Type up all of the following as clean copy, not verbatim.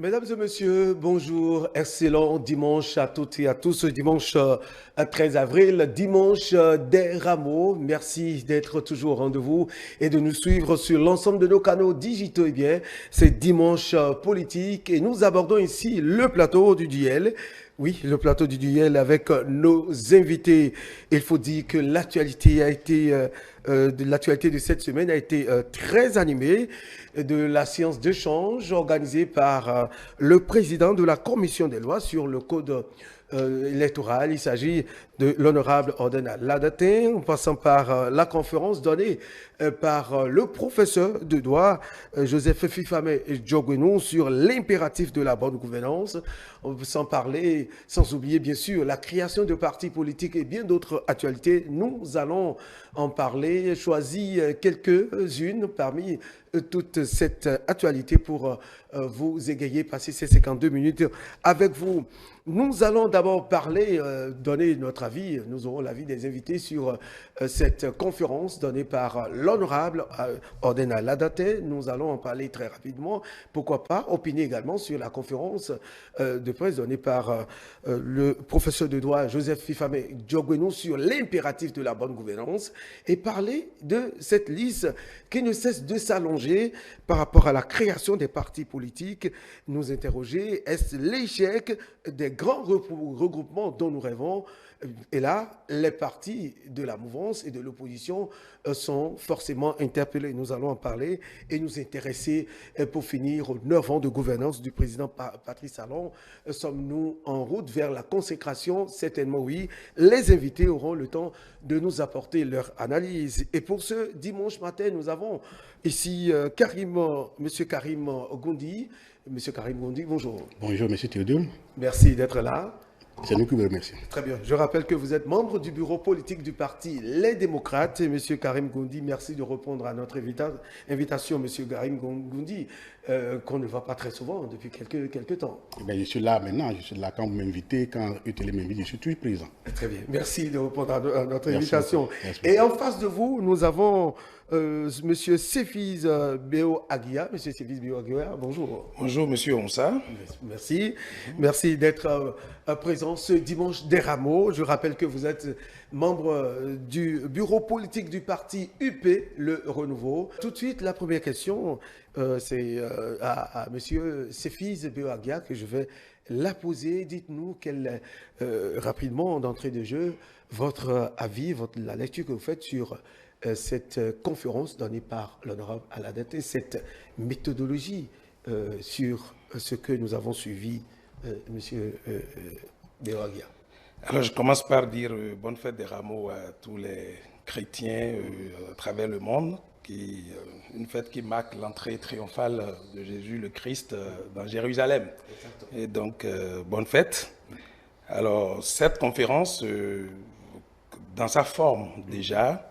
Mesdames et messieurs, bonjour, excellent dimanche à toutes et à tous. Dimanche 13 avril, dimanche des Rameaux. Merci d'être toujours au rendez-vous et de nous suivre sur l'ensemble de nos canaux digitaux. Eh bien, c'est dimanche politique et nous abordons ici le plateau du duel. Oui, le plateau du duel avec nos invités. Il faut dire que l'actualité de cette semaine a été très animée de la séance d'échange organisée par le président de la commission des lois sur le code électoral. Il s'agit de l'honorable Ordena Ladatin, en passant par la conférence donnée par le professeur de droit Joseph Fifame Djogwenou sur l'impératif de la bonne gouvernance, sans oublier bien sûr la création de partis politiques et bien d'autres actualités. Nous allons en parler, choisir quelques-unes parmi toute cette actualité pour vous égayer, passer ces 52 minutes avec vous. Nous allons d'abord parler, donner notre avis, nous aurons l'avis des invités sur cette conférence donnée par l'honorable Ordena Ladatin. Nous allons en parler très rapidement. Pourquoi pas opiner également sur la conférence de presse donnée par le professeur de droit Joseph Fifame Djogwenou sur l'impératif de la bonne gouvernance et parler de cette liste qui ne cesse de s'allonger par rapport à la création des partis politiques. Nous interroger, est-ce l'échec des grands regroupements dont nous rêvons? Et là, les partis de la mouvance et de l'opposition sont forcément interpellés. Nous allons en parler et nous intéresser pour finir aux 9 ans de gouvernance du président Patrice Talon. Sommes-nous en route vers la consécration? Certainement oui. Les invités auront le temps de nous apporter leur analyse. Et pour ce dimanche matin, nous avons ici M. Karim Goundi. Monsieur Karim Goundi, bonjour. Bonjour, monsieur Théodule. Merci d'être là. C'est nous qui vous remercions. Très bien. Je rappelle que vous êtes membre du bureau politique du parti Les Démocrates. Et monsieur Karim Goundi, merci de répondre à notre invitation, monsieur Karim Goundi, qu'on ne voit pas très souvent depuis quelques temps. Eh bien, je suis là maintenant. Je suis là quand vous m'invitez, quand UTL m'invite, je suis toujours présent. Très bien. Merci de répondre à notre invitation. Merci. Et en face de vous, nous avons monsieur Sefiz Béo Aguia. Monsieur Sefiz Béo Aguia, bonjour. Bonjour, monsieur Onsa. Merci. Merci d'être présent ce dimanche des Rameaux. Je rappelle que vous êtes membre du bureau politique du parti UP, le Renouveau. Tout de suite, la première question, c'est à monsieur Sefiz Béo Aguia que je vais la poser. Dites-nous rapidement, d'entrée de jeu, votre avis, la lecture que vous faites sur cette conférence donnée par l'honorable Ladatin, cette méthodologie sur ce que nous avons suivi, monsieur Béo Aguia. Alors, je commence par dire bonne fête des Rameaux à tous les chrétiens à travers le monde, une fête qui marque l'entrée triomphale de Jésus le Christ dans Jérusalem. Et donc, bonne fête. Alors, cette conférence, dans sa forme déjà,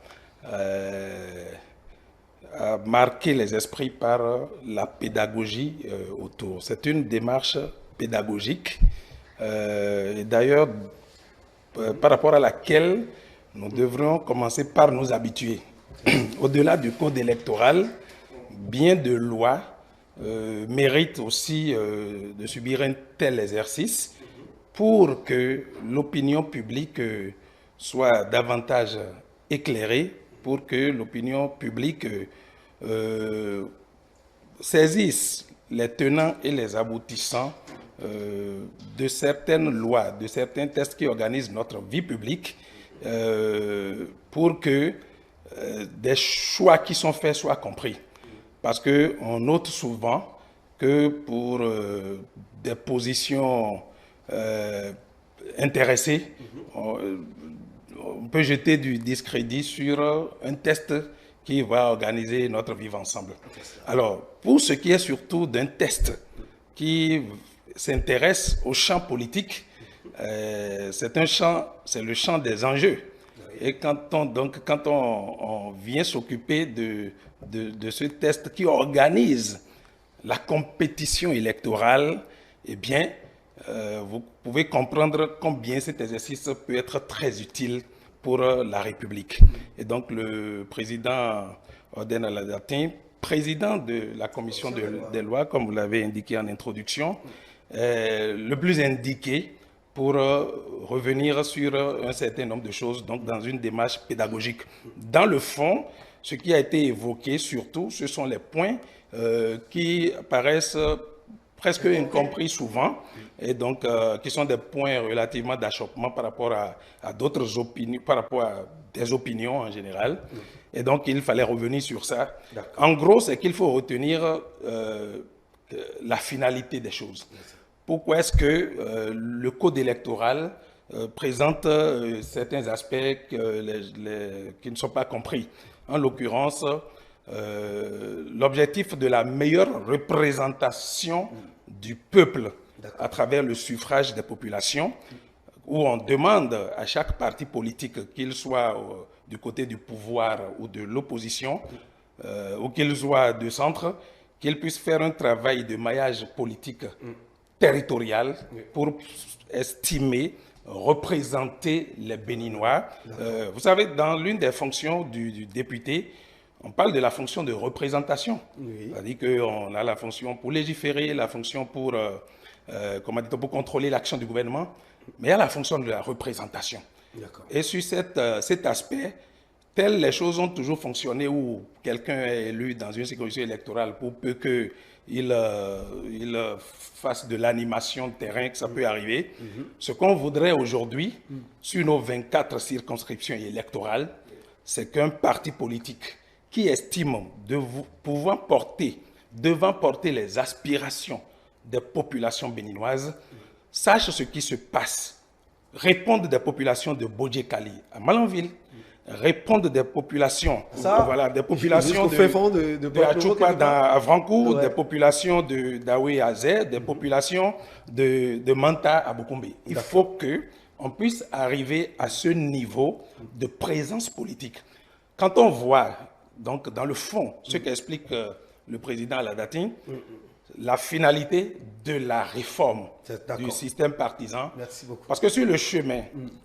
a marqué les esprits par la pédagogie autour. C'est une démarche pédagogique, et d'ailleurs, par rapport à laquelle nous devrions commencer par nous habituer. Au-delà du code électoral, bien de lois méritent aussi de subir un tel exercice pour que l'opinion publique soit davantage éclairée, pour que l'opinion publique saisisse les tenants et les aboutissants de certaines lois, de certains textes qui organisent notre vie publique, pour que des choix qui sont faits soient compris. Parce qu'on note souvent que pour des positions intéressées, on peut jeter du discrédit sur un test qui va organiser notre vivre ensemble. Alors, pour ce qui est surtout d'un test qui s'intéresse au champ politique, c'est le champ des enjeux. Et quand on vient s'occuper de ce test qui organise la compétition électorale, eh bien, vous pouvez comprendre combien cet exercice peut être très utile pour la République. Et donc, le président Ordena Ladatin président de la commission des lois, comme vous l'avez indiqué en introduction, est le plus indiqué pour revenir sur un certain nombre de choses, donc dans une démarche pédagogique. Dans le fond, ce qui a été évoqué surtout, ce sont les points qui paraissent presque incompris souvent, et donc qui sont des points relativement d'achoppement par rapport à d'autres opinions, par rapport à des opinions en général. Et donc, il fallait revenir sur ça. En gros, c'est qu'il faut retenir la finalité des choses. Pourquoi est-ce que le code électoral présente certains aspects qui ne sont pas compris? En l'occurrence, l'objectif de la meilleure représentation du peuple à travers le suffrage des populations, où on demande à chaque parti politique, qu'il soit du côté du pouvoir ou de l'opposition, ou qu'il soit de centre, qu'il puisse faire un travail de maillage politique territorial pour estimer, représenter les Béninois. Vous savez, dans l'une des fonctions du député, on parle de la fonction de représentation. Oui. C'est-à-dire qu'on a la fonction pour légiférer, la fonction pour, pour contrôler l'action du gouvernement, mais il y a la fonction de la représentation. Et sur cet aspect, telles les choses ont toujours fonctionné où quelqu'un est élu dans une circonscription électorale pour peu qu'il fasse de l'animation de terrain, que ça peut arriver. Ce qu'on voudrait aujourd'hui, sur nos 24 circonscriptions électorales, c'est qu'un parti politique qui estime pouvoir devant porter les aspirations des populations béninoises, sache ce qui se passe, répondre des populations de Bodjekali à Malanville, répondre des populations, des populations de Achoupa à Vrankou, des populations d'Aoué à Zé, des populations de Manta à Bokombe. Il faut qu'on puisse arriver à ce niveau de présence politique. Quand on voit, donc, dans le fond, ce qu'explique le président Aladatin, la finalité de la réforme du système partisan. Merci beaucoup. Parce que sur le chemin,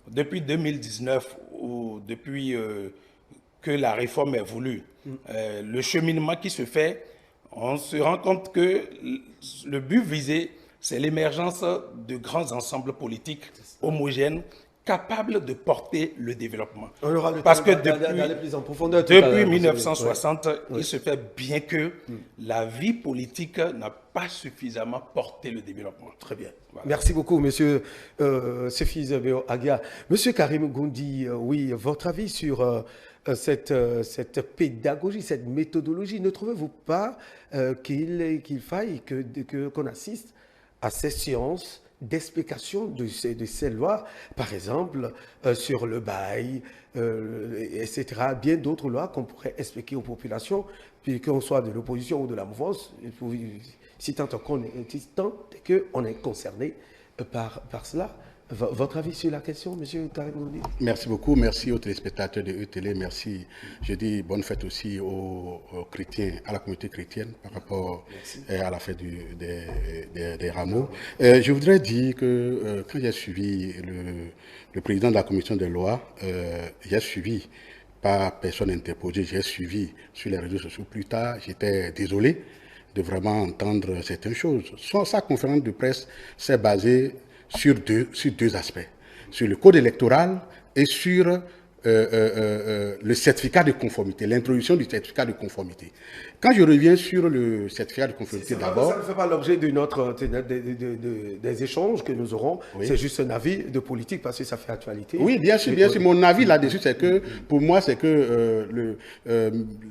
depuis 2019, ou depuis que la réforme est voulue, le cheminement qui se fait, on se rend compte que le but visé, c'est l'émergence de grands ensembles politiques homogènes, capables de porter le développement. On aura le Parce temps que d'aller plus en profondeur depuis 1960, il se fait bien que la vie politique n'a pas suffisamment porté le développement. Très bien. Voilà. Merci beaucoup, monsieur Sefiz Agia. Monsieur Karim Goundi, oui, votre avis sur cette pédagogie, cette méthodologie, ne trouvez-vous pas qu'il faille qu'on assiste à ces séances d'explication de ces lois, par exemple, sur le bail, etc. Bien d'autres lois qu'on pourrait expliquer aux populations, puis qu'on soit de l'opposition ou de la mouvance, si tant qu'on est concerné par cela. Votre avis sur la question, M. Karim Goundi? Merci beaucoup. Merci aux téléspectateurs de ETélé. Merci. Je dis bonne fête aussi aux chrétiens, à la communauté chrétienne par rapport à la fête des rameaux. Je voudrais dire que quand j'ai suivi le président de la commission des lois, j'ai suivi, pas personne interposée, j'ai suivi sur les réseaux sociaux. Plus tard, j'étais désolé de vraiment entendre certaines choses. Sa conférence de presse s'est basée sur deux aspects, sur le code électoral et sur le certificat de conformité, l'introduction du certificat de conformité. Quand je reviens sur le certificat de conformité d'abord... Ça ne fait pas l'objet des échanges que nous aurons, c'est juste un avis de politique parce que ça fait actualité. Oui, bien sûr, bien sûr. Mon avis là-dessus, c'est que, pour moi, c'est que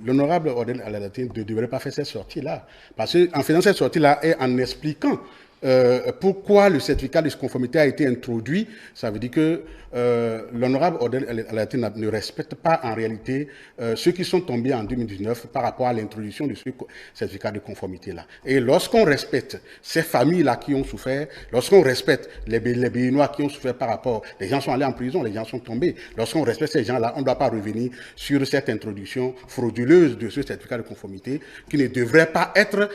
l'honorable Odel Aladatin ne devrait pas faire cette sortie-là. Parce qu'en faisant cette sortie-là et en expliquant pourquoi le certificat de conformité a été introduit, ça veut dire que l'honorable Odel Aladatin ne respecte pas en réalité ceux qui sont tombés en 2019 par rapport à l'introduction de ce certificat de conformité-là. Et lorsqu'on respecte ces familles-là qui ont souffert, lorsqu'on respecte les Béninois qui ont souffert par rapport, les gens sont allés en prison, les gens sont tombés, lorsqu'on respecte ces gens-là, on ne doit pas revenir sur cette introduction frauduleuse de ce certificat de conformité qui ne devrait pas être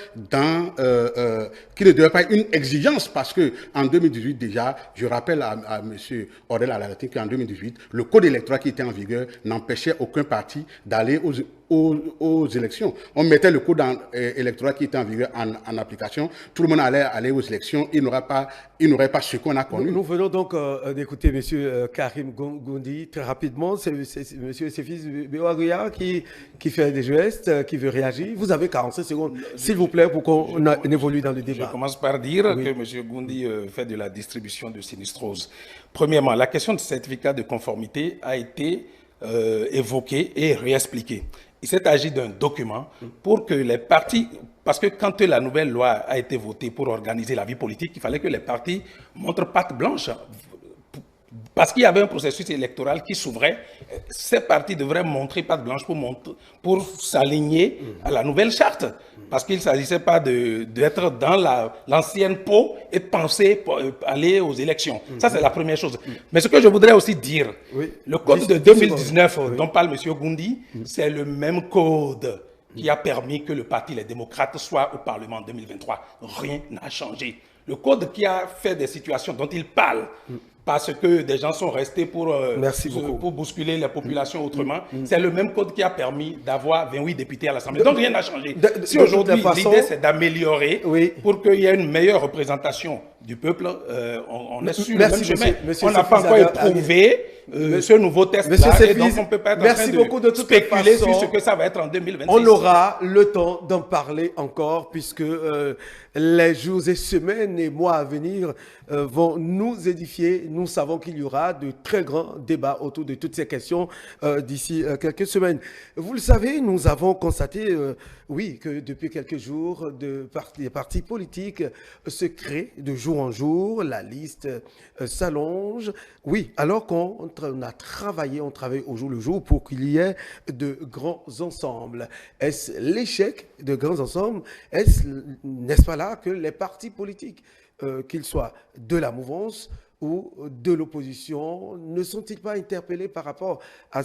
qui ne devrait pas être une exigence parce que en 2018 déjà, je rappelle à M. Odel Aladatin qu'en 2018, le code électoral qui était en vigueur n'empêchait aucun parti d'aller aux élections. On mettait le code électoral qui était en vigueur en application. Tout le monde allait aller aux élections. Il n'aurait pas ce qu'on a connu. Nous venons donc d'écouter M. Karim Goundi très rapidement. C'est M. Sefis Beouaguia qui fait des gestes, qui veut réagir. Vous avez 45 secondes, s'il vous plaît, pour qu'on évolue dans le débat. Je commence par dire que M. Goundi fait de la distribution de sinistrose. Premièrement, la question du certificat de conformité a été évoquée et réexpliquée. Il s'est agi d'un document pour que les partis, parce que quand la nouvelle loi a été votée pour organiser la vie politique, il fallait que les partis montrent patte blanche. Parce qu'il y avait un processus électoral qui s'ouvrait, ces partis devraient montrer patte blanche pour s'aligner à la nouvelle charte. Parce qu'il ne s'agissait pas d'être dans l'ancienne peau et de penser aller aux élections. Ça, c'est la première chose. Mais ce que je voudrais aussi dire, le code de 2019 dont parle M. Goundi, c'est le même code qui a permis que le parti Les Démocrates soit au Parlement en 2023. Rien n'a changé. Le code qui a fait des situations dont il parle, parce que des gens sont restés pour bousculer la population autrement. C'est le même code qui a permis d'avoir 28 députés à l'Assemblée. Donc rien n'a changé. Si aujourd'hui l'idée c'est d'améliorer pour qu'il y ait une meilleure représentation du peuple, on est sur le même chemin. On n'a pas encore éprouvé ce nouveau test-là et donc on ne peut pas être en train de spéculer sur ce que ça va être en 2026. On aura le temps d'en parler encore puisque les jours et semaines et mois à venir vont nous édifier. Nous savons qu'il y aura de très grands débats autour de toutes ces questions d'ici quelques semaines. Vous le savez, nous avons constaté, que depuis quelques jours, des partis politiques se créent de jour en jour, la liste s'allonge. Oui, alors qu'on a travaillé, on travaille au jour le jour pour qu'il y ait de grands ensembles. Est-ce l'échec de grands ensembles? N'est-ce pas là que les partis politiques, qu'ils soient de la mouvance ou de l'opposition, ne sont-ils pas interpellés par rapport à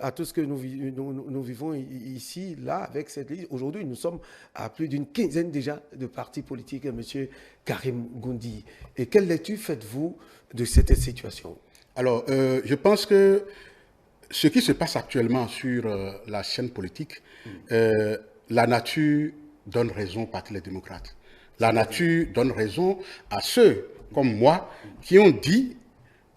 à tout ce que nous vivons ici, là, avec cette liste? Aujourd'hui, nous sommes à plus d'une quinzaine déjà de partis politiques, M. Karim Goundi. Et quelle lecture faites-vous de cette situation? Alors, je pense que ce qui se passe actuellement sur la scène politique, la nature donne raison au Parti Les Démocrates. La nature donne raison à ceux comme moi qui ont dit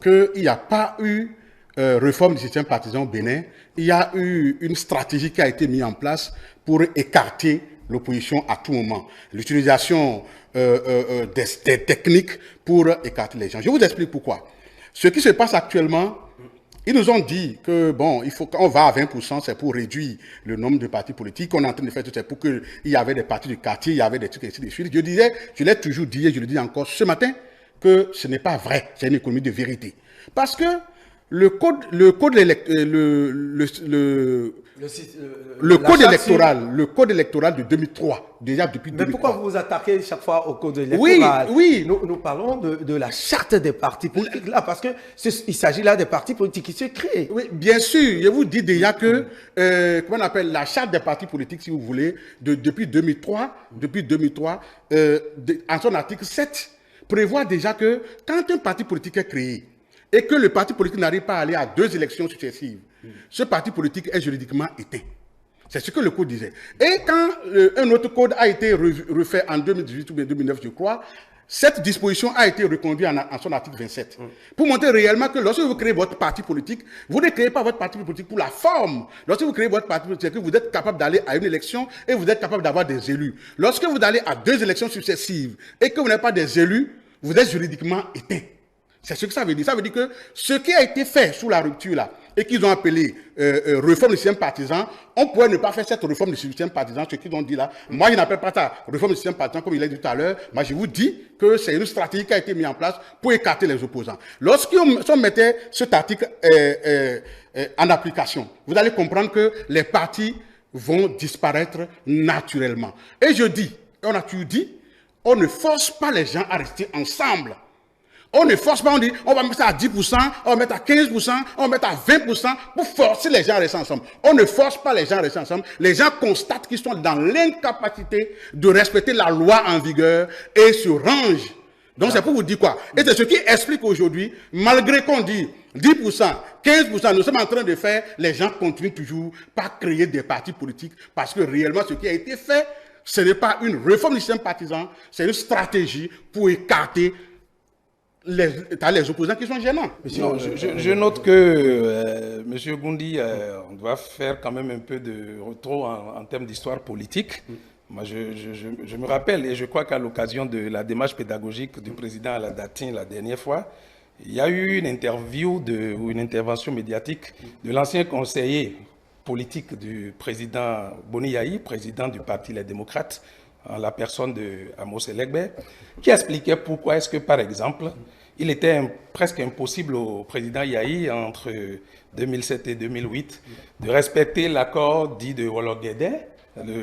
qu'il n'y a pas eu réforme du système partisan au Bénin. Il y a eu une stratégie qui a été mise en place pour écarter l'opposition à tout moment. L'utilisation des techniques pour écarter les gens. Je vous explique pourquoi. Ce qui se passe actuellement, ils nous ont dit que, bon, il faut qu'on va à 20%, c'est pour réduire le nombre de partis politiques. On est en train de faire tout ça pour qu'il y avait des partis du quartier, il y avait des trucs, et ainsi de suite. Je l'ai toujours dit et je le dis encore ce matin, que ce n'est pas vrai. C'est une économie de vérité. Parce que le code électoral de 2003, déjà depuis 2003. Mais pourquoi vous vous attaquez chaque fois au code électoral? Oui. Nous parlons de la charte des partis politiques là, parce qu'il s'agit là des partis politiques qui se créent. Oui, bien sûr. Je vous dis déjà que, comment on appelle, la charte des partis politiques, si vous voulez, depuis 2003, en son article 7, prévoit déjà que quand un parti politique est créé, et que le parti politique n'arrive pas à aller à 2 élections successives, ce parti politique est juridiquement éteint. C'est ce que le code disait. Et quand un autre code a été refait en 2018 ou 2009, je crois, cette disposition a été reconduite en son article 27. Pour montrer réellement que lorsque vous créez votre parti politique, vous ne créez pas votre parti politique pour la forme. Lorsque vous créez votre parti politique, vous êtes capable d'aller à une élection et vous êtes capable d'avoir des élus. Lorsque vous allez à 2 élections successives et que vous n'avez pas des élus, vous êtes juridiquement éteint. C'est ce que ça veut dire. Ça veut dire que ce qui a été fait sous la rupture là, et qu'ils ont appelé réforme du système partisan, on pourrait ne pas faire cette réforme du système partisan, ce qu'ils ont dit là. Moi, je n'appelle pas ça réforme du système partisan, comme il a dit tout à l'heure. Moi, je vous dis que c'est une stratégie qui a été mise en place pour écarter les opposants. Lorsqu'on mettait cet article en application, vous allez comprendre que les partis vont disparaître naturellement. Et je dis, on a toujours dit, on ne force pas les gens à rester ensemble. On ne force pas, on dit, on va mettre ça à 10%, on va mettre à 15%, on va mettre à 20% pour forcer les gens à rester ensemble. On ne force pas les gens à rester ensemble. Les gens constatent qu'ils sont dans l'incapacité de respecter la loi en vigueur et se rangent Donc c'est pour vous dire quoi? Et c'est ce qui explique aujourd'hui, malgré qu'on dit 10%, 15%, nous sommes en train de faire, les gens continuent toujours par créer des partis politiques parce que réellement ce qui a été fait, ce n'est pas une réforme du système partisan, c'est une stratégie pour écarter les opposants qui sont gênants. Non, je note que M. Goundi, on doit faire quand même un peu de retour en termes d'histoire politique. Moi, je me rappelle, et je crois qu'à l'occasion de la démarche pédagogique du président Aladatin la dernière fois, il y a eu une interview ou une intervention médiatique de l'ancien conseiller politique du président Boni Yayi, président du Parti Les Démocrates, en la personne de Amos Elegbe, qui expliquait pourquoi est-ce que, par exemple, il était presque impossible au président Yayi, entre 2007 et 2008, de respecter l'accord dit de Wologede,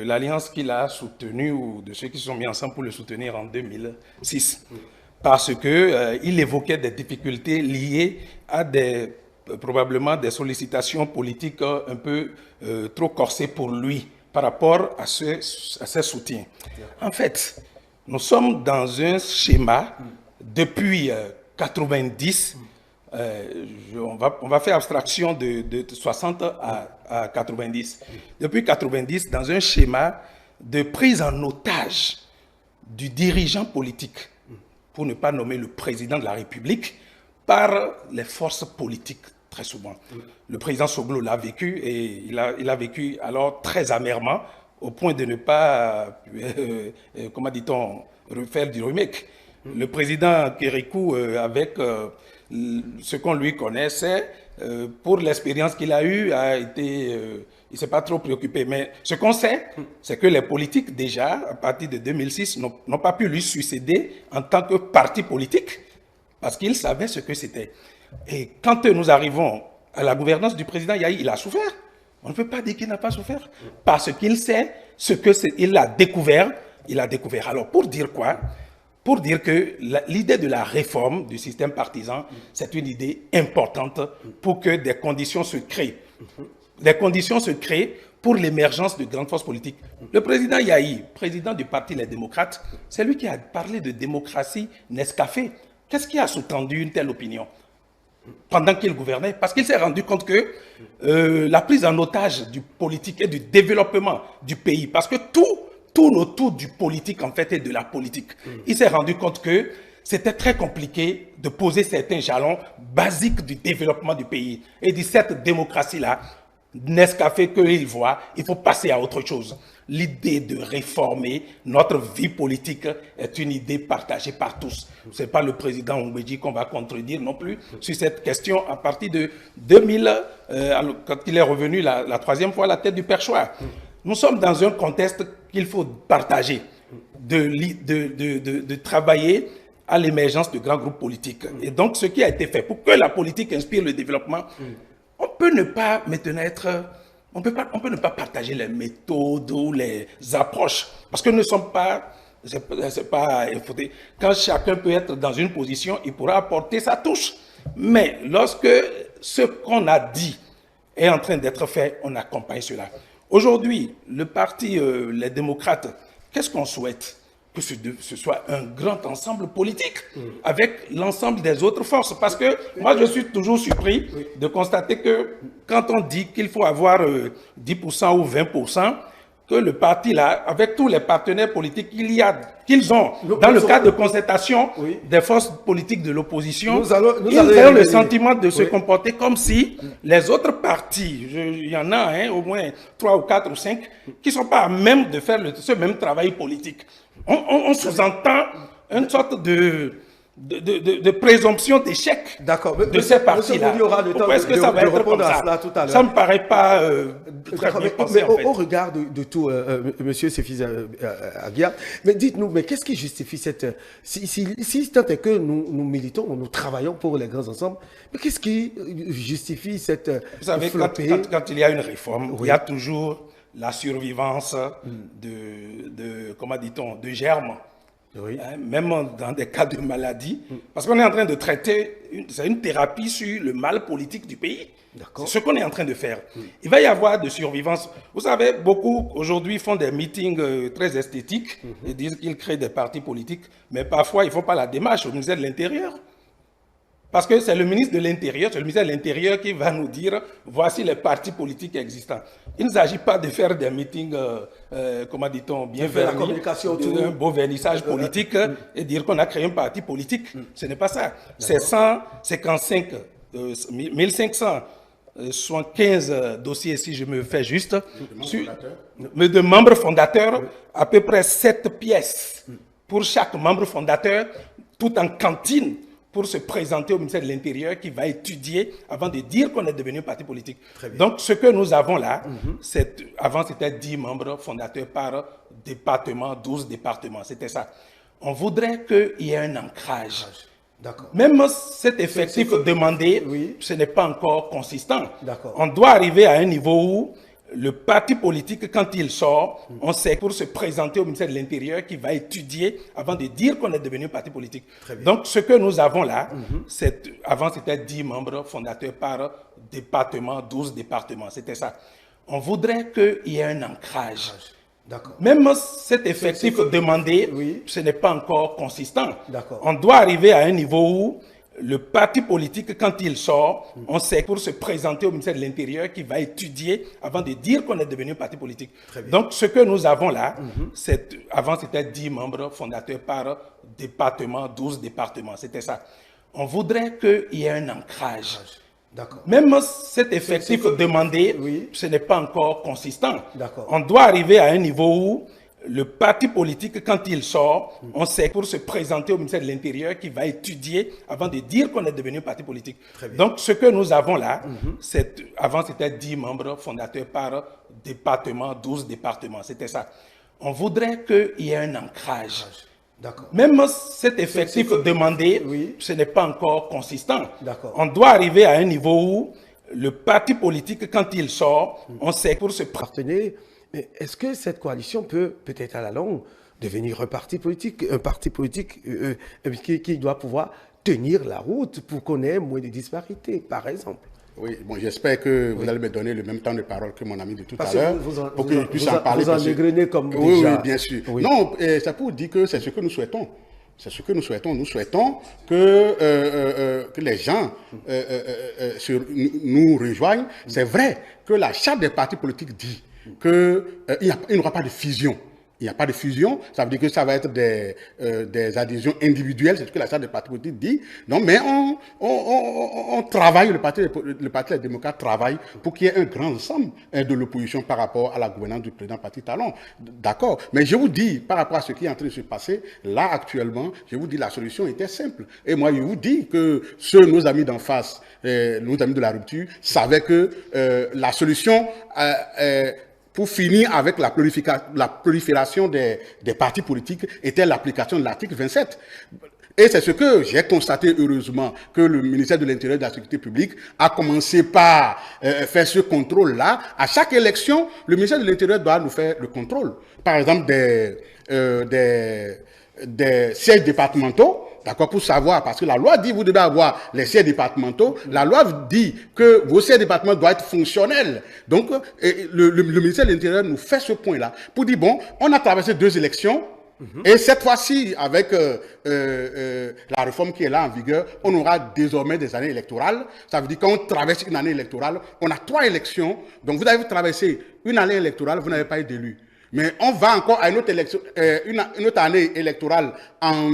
l'alliance qu'il a soutenue, ou de ceux qui se sont mis ensemble pour le soutenir en 2006. Parce qu'il évoquait des difficultés liées à probablement des sollicitations politiques un peu trop corsées pour lui par rapport à ses soutiens. En fait, nous sommes dans un schéma depuis 90, on va faire abstraction de 60 à 90. Depuis 90, dans un schéma de prise en otage du dirigeant politique, pour ne pas nommer le président de la République, par les forces politiques, très souvent. Le président Soglo l'a vécu, et il a vécu alors très amèrement, au point de ne pas, comment dit-on, refaire du remake. Le président Kérékou, avec ce qu'on lui connaissait, pour l'expérience qu'il a eue, il ne s'est pas trop préoccupé. Mais ce qu'on sait, c'est que les politiques, déjà, à partir de 2006, n'ont pas pu lui succéder en tant que parti politique, parce qu'ils savaient ce que c'était. Et quand nous arrivons à la gouvernance du président Yahi, il a souffert. On ne peut pas dire qu'il n'a pas souffert, parce qu'il sait ce que c'est. Il a découvert. Alors, pour dire quoi? Pour dire que l'idée de la réforme du système partisan, c'est une idée importante pour que des conditions se créent. Des conditions se créent pour l'émergence de grandes forces politiques. Le président Yahi, président du Parti Les Démocrates, c'est lui qui a parlé de démocratie Nescafé. Qu'est-ce qui a sous-tendu une telle opinion pendant qu'il gouvernait? Parce qu'il s'est rendu compte que la prise en otage du politique et du développement du pays, parce que tout tourne autour du politique, en fait, et de la politique. Il s'est rendu compte que c'était très compliqué de poser certains jalons basiques du développement du pays. Et de cette démocratie-là, Nescafé qu'il voit, il faut passer à autre chose. L'idée de réformer notre vie politique est une idée partagée par tous. Ce n'est pas le président Oumbeji qu'on va contredire non plus sur cette question à partir de 2000, quand il est revenu la troisième fois à la tête du perchoir. Nous sommes dans un contexte qu'il faut partager, de travailler à l'émergence de grands groupes politiques. Et donc, ce qui a été fait pour que la politique inspire le développement, on peut ne pas maintenant on peut ne pas partager les méthodes ou les approches, parce que nous ne sommes pas, quand chacun peut être dans une position, il pourra apporter sa touche. Mais lorsque ce qu'on a dit est en train d'être fait, on accompagne cela. Aujourd'hui, le parti Les Démocrates, qu'est-ce qu'on souhaite? Que ce soit un grand ensemble politique avec l'ensemble des autres forces. Parce que moi, je suis toujours surpris de constater que quand on dit qu'il faut avoir 10% ou 20%, que le parti, là, avec tous les partenaires politiques qu'ils ont dans le cadre de concertation des forces politiques de l'opposition, ils ont le sentiment de se comporter comme si les autres partis, il y en a au moins 3 ou 4 ou 5, qui ne sont pas à même de faire ce même travail politique. On sous-entend une sorte de présomption d'échec de ces partis-là. Est-ce que ça va être comme ça? Ça ne me paraît pas très bien pensé, en fait. Au regard de tout, monsieur Séfis Aguiar, mais dites-nous, mais qu'est-ce qui justifie cette... Si tant est que nous militons, nous travaillons pour les grands ensembles, mais qu'est-ce qui justifie cette... Vous savez, quand il y a une réforme, il y a toujours la survivance comment dit-on, de germes. Même dans des cas de maladie, parce qu'on est en train de traiter, c'est une thérapie sur le mal politique du pays. C'est ce qu'on est en train de faire. Il va y avoir de survivance. Vous savez, beaucoup aujourd'hui font des meetings très esthétiques et disent qu'ils créent des partis politiques, mais parfois ils ne font pas la démarche au ministère de l'Intérieur. Parce que c'est le ministre de l'Intérieur, c'est le ministère de l'Intérieur qui va nous dire voici les partis politiques existants. Il ne s'agit pas de faire des meetings, comment dit-on, bien vernis, un beau vernissage politique et dire qu'on a créé un parti politique. Ce n'est pas ça. C'est 155, 1575 dossiers, si je me fais juste, de membres fondateurs, à peu près 7 pièces pour chaque membre fondateur, tout en cantine, pour se présenter au ministère de l'Intérieur qui va étudier avant de dire qu'on est devenu un parti politique. Donc, ce que nous avons là, avant c'était 10 membres fondateurs par département, 12 départements, c'était ça. On voudrait qu'il y ait un ancrage. Même cet effectif demandé, ce n'est pas encore consistant. On doit arriver à un niveau où le parti politique, quand il sort, on sait pour se présenter au ministère de l'Intérieur qui va étudier avant de dire qu'on est devenu un parti politique. Donc, ce que nous avons là, avant c'était 10 membres fondateurs par département, 12 départements, c'était ça. On voudrait qu'il y ait un ancrage. Même cet effectif demandé, ce n'est pas encore consistant. On doit arriver à un niveau où le parti politique, quand il sort, on sait pour se présenter au ministère de l'Intérieur qui va étudier avant de dire qu'on est devenu un parti politique. Donc, ce que nous avons là, avant c'était 10 membres fondateurs par département, 12 départements, c'était ça. On voudrait qu'il y ait un ancrage. Même cet effectif demandé, ce n'est pas encore consistant. On doit arriver à un niveau où le parti politique, quand il sort, on sait pour se présenter au ministère de l'Intérieur qui va étudier avant de dire qu'on est devenu un parti politique. Donc, ce que nous avons là, avant c'était 10 membres fondateurs par département, 12 départements, c'était ça. On voudrait qu'il y ait un ancrage. Même cet effectif demandé, ce n'est pas encore consistant. On doit arriver à un niveau où le parti politique, quand il sort, on sait pour se présenter. Mais est-ce que cette coalition peut, peut-être à la longue, devenir un parti politique qui doit pouvoir tenir la route pour qu'on ait moins de disparités, par exemple? Oui, bon, j'espère que vous allez me donner le même temps de parole que mon ami de tout à l'heure, pour que je puisse en parler. Vous en égrenez comme déjà. Oui, bien sûr. Non, c'est pour dire que c'est ce que nous souhaitons. C'est ce que nous souhaitons. Nous souhaitont que les gens nous rejoignent. C'est vrai que la charte des partis politiques dit qu'il n'y aura pas de fusion. Il n'y a pas de fusion, ça veut dire que ça va être des adhésions individuelles, c'est ce que la charte des partis politiques dit. Non, mais on travaille, le parti des démocrates travaille pour qu'il y ait un grand ensemble de l'opposition par rapport à la gouvernance du président Patrice Talon. D'accord. Mais je vous dis, par rapport à ce qui est en train de se passer, là actuellement, je vous dis la solution était simple. Et moi, je vous dis que nos amis d'en face, nos amis de la rupture, savaient que la solution pour finir avec la prolifération des partis politiques était l'application de l'article 27. Et c'est ce que j'ai constaté heureusement, que le ministère de l'Intérieur et de la Sécurité publique a commencé par faire ce contrôle-là. À chaque élection, le ministère de l'Intérieur doit nous faire le contrôle. Par exemple, des sièges départementaux. D'accord, pour savoir, parce que la loi dit que vous devez avoir les sièges départementaux, la loi dit que vos sièges départementaux doivent être fonctionnels. Donc, le ministère de l'Intérieur nous fait ce point-là pour dire, bon, on a traversé 2 élections, et cette fois-ci, avec la réforme qui est là en vigueur, on aura désormais des années électorales. Ça veut dire qu'on traverse une année électorale, on a 3 élections, donc vous avez traversé une année électorale, vous n'avez pas été élu. Mais on va encore à une autre élection, une autre année électorale en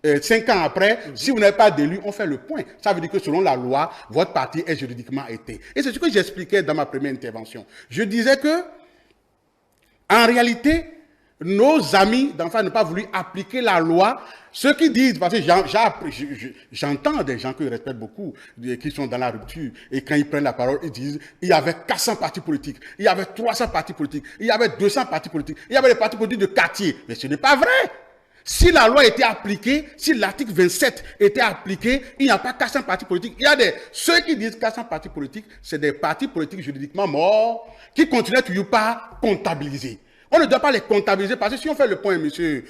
5 ans après. Si vous n'avez pas d'élu, on fait le point. Ça veut dire que selon la loi, votre parti est juridiquement été. Et c'est ce que j'expliquais dans ma première intervention. Je disais que, en réalité, nos amis d'enfants n'ont pas voulu appliquer la loi. Ceux qui disent, parce que j'entends des gens que je respecte beaucoup, qui sont dans la rupture, et quand ils prennent la parole, ils disent, il y avait 400 partis politiques, il y avait 300 partis politiques, il y avait 200 partis politiques, il y avait des partis politiques de quartier. Mais ce n'est pas vrai. Si la loi était appliquée, si l'article 27 était appliqué, il n'y a pas 400 partis politiques. Il y a ceux qui disent 400 partis politiques, c'est des partis politiques juridiquement morts, qui continuent toujours pas comptabilisés. On ne doit pas les comptabiliser parce que si on fait le point, monsieur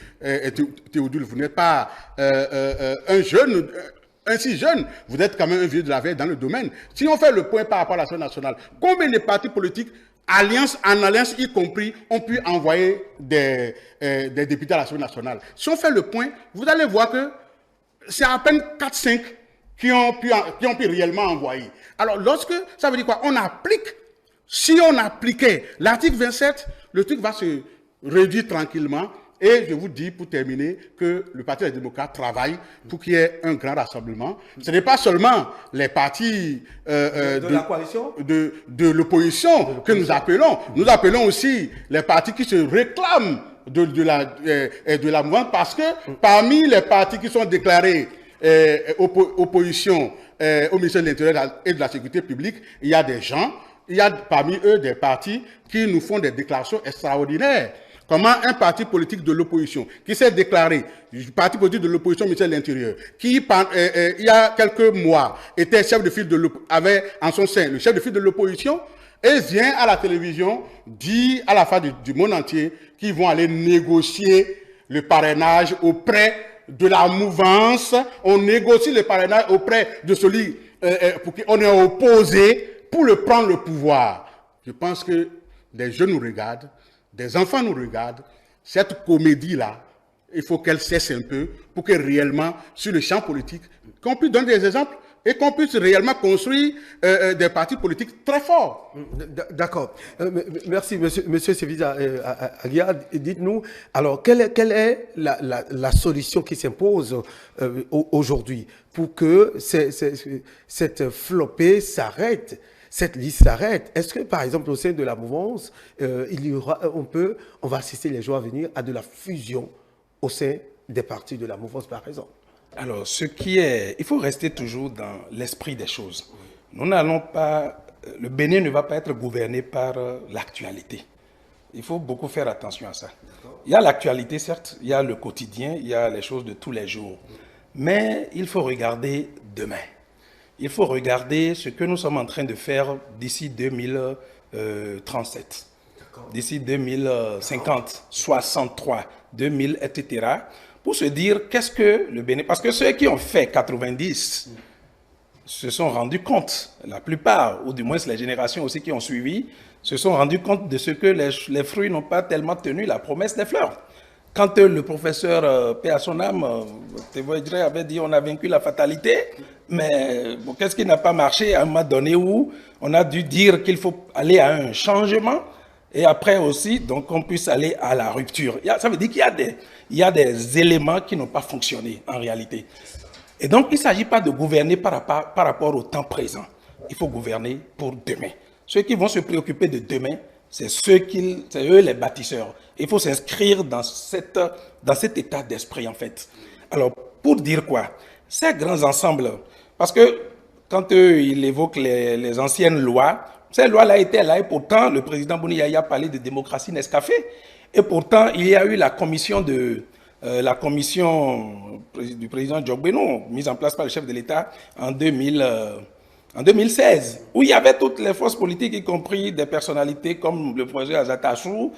Théodule, vous n'êtes pas un jeune ainsi jeune, vous êtes quand même un vieux de la veille dans le domaine. Si on fait le point par rapport à l'Assemblée nationale, combien de partis politiques, alliance en alliance y compris, ont pu envoyer des députés à l'Assemblée nationale? Si on fait le point, vous allez voir que c'est à peine 4-5 qui ont pu réellement envoyer. Alors, ça veut dire quoi? On applique. Si on appliquait l'article 27, le truc va se réduire tranquillement. Et je vous dis, pour terminer, que le Parti des démocrates travaille pour qu'il y ait un grand rassemblement. Ce n'est pas seulement les partis de la coalition, de l'opposition que nous appelons. Nous appelons aussi les partis qui se réclament de la mouvance, parce que parmi les partis qui sont déclarés opposition au ministère de l'Intérieur et de la Sécurité publique, il y a des gens, il y a parmi eux des partis qui nous font des déclarations extraordinaires. Comment un parti politique de l'opposition qui s'est déclaré parti politique de l'opposition au ministère de l'Intérieur, qui il y a quelques mois était chef de file avait en son sein le chef de file de l'opposition, et vient à la télévision dire à la face du monde entier qu'ils vont aller négocier le parrainage auprès de la mouvance. On négocie le parrainage auprès de celui pour qui on est opposé pour prendre le pouvoir. Je pense que des jeunes nous regardent, des enfants nous regardent. Cette comédie-là, il faut qu'elle cesse un peu pour que réellement, sur le champ politique, qu'on puisse donner des exemples et qu'on puisse réellement construire des partis politiques très forts. D'accord. Merci, monsieur Sevisa Aguiar. Dites-nous, alors, quelle est la solution qui s'impose aujourd'hui pour que cette flopée s'arrête, cette liste s'arrête? Est-ce que, par exemple, au sein de la mouvance, on va assister les jours à venir à de la fusion au sein des partis de la mouvance, par exemple? Alors, il faut rester toujours dans l'esprit des choses. Nous n'allons pas, le Bénin ne va pas être gouverné par l'actualité. Il faut beaucoup faire attention à ça. Il y a l'actualité, certes, il y a le quotidien, il y a les choses de tous les jours. Mais il faut regarder demain. Il faut regarder ce que nous sommes en train de faire d'ici 2037, d'ici 2050, 63, 2000, etc., pour se dire qu'est-ce que le Bénin... Parce que ceux qui ont fait 90 se sont rendus compte, la plupart, ou du moins les générations aussi qui ont suivi, se sont rendus compte de ce que les fruits n'ont pas tellement tenu la promesse des fleurs. Quand le professeur paix à son âme, avait dit on a vaincu la fatalité, mais bon, qu'est-ce qui n'a pas marché à un moment donné où on a dû dire qu'il faut aller à un changement et après aussi, donc, on puisse aller à la rupture. Ça veut dire qu'il y a des éléments qui n'ont pas fonctionné en réalité. Et donc, il ne s'agit pas de gouverner par rapport au temps présent. Il faut gouverner pour demain. Ceux qui vont se préoccuper de demain, c'est eux les bâtisseurs. Il faut s'inscrire dans cet état d'esprit, en fait. Alors, pour dire quoi? Ces grands ensembles, parce que quand ils évoquent les anciennes lois, ces lois-là étaient là et pourtant, le président Boni Yaya parlait de démocratie Nescafé. Et pourtant, il y a eu la commission du président Djogbeno, mise en place par le chef de l'État en 2016, où il y avait toutes les forces politiques, y compris des personnalités comme le professeur Azatassou,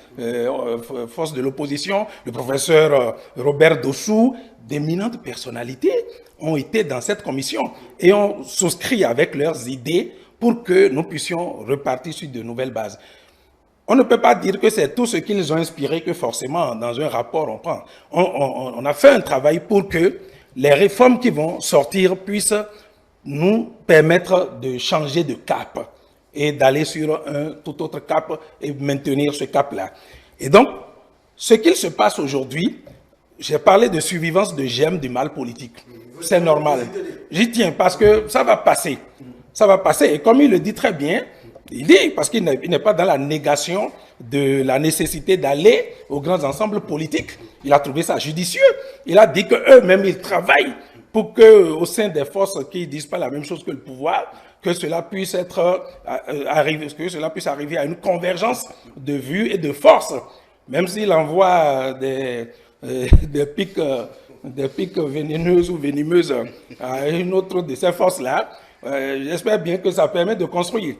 force de l'opposition, le professeur Robert Dossou, d'éminentes personnalités ont été dans cette commission et ont souscrit avec leurs idées pour que nous puissions repartir sur de nouvelles bases. On ne peut pas dire que c'est tout ce qu'ils ont inspiré que forcément dans un rapport on prend. On a fait un travail pour que les réformes qui vont sortir puissent nous permettre de changer de cap et d'aller sur un tout autre cap et maintenir ce cap-là. Et donc, ce qu'il se passe aujourd'hui, j'ai parlé de survivance de germes du mal politique. C'est normal. J'y tiens parce que ça va passer. Ça va passer. Et comme il le dit très bien, il dit, parce qu'il n'est pas dans la négation de la nécessité d'aller aux grands ensembles politiques. Il a trouvé ça judicieux. Il a dit qu'eux-mêmes, ils travaillent pour qu'au sein des forces qui ne disent pas la même chose que le pouvoir, que cela puisse arriver à une convergence de vues et de forces. Même s'il envoie des pics vénéneuses ou venimeuses à une autre de ces forces-là, j'espère bien que ça permet de construire.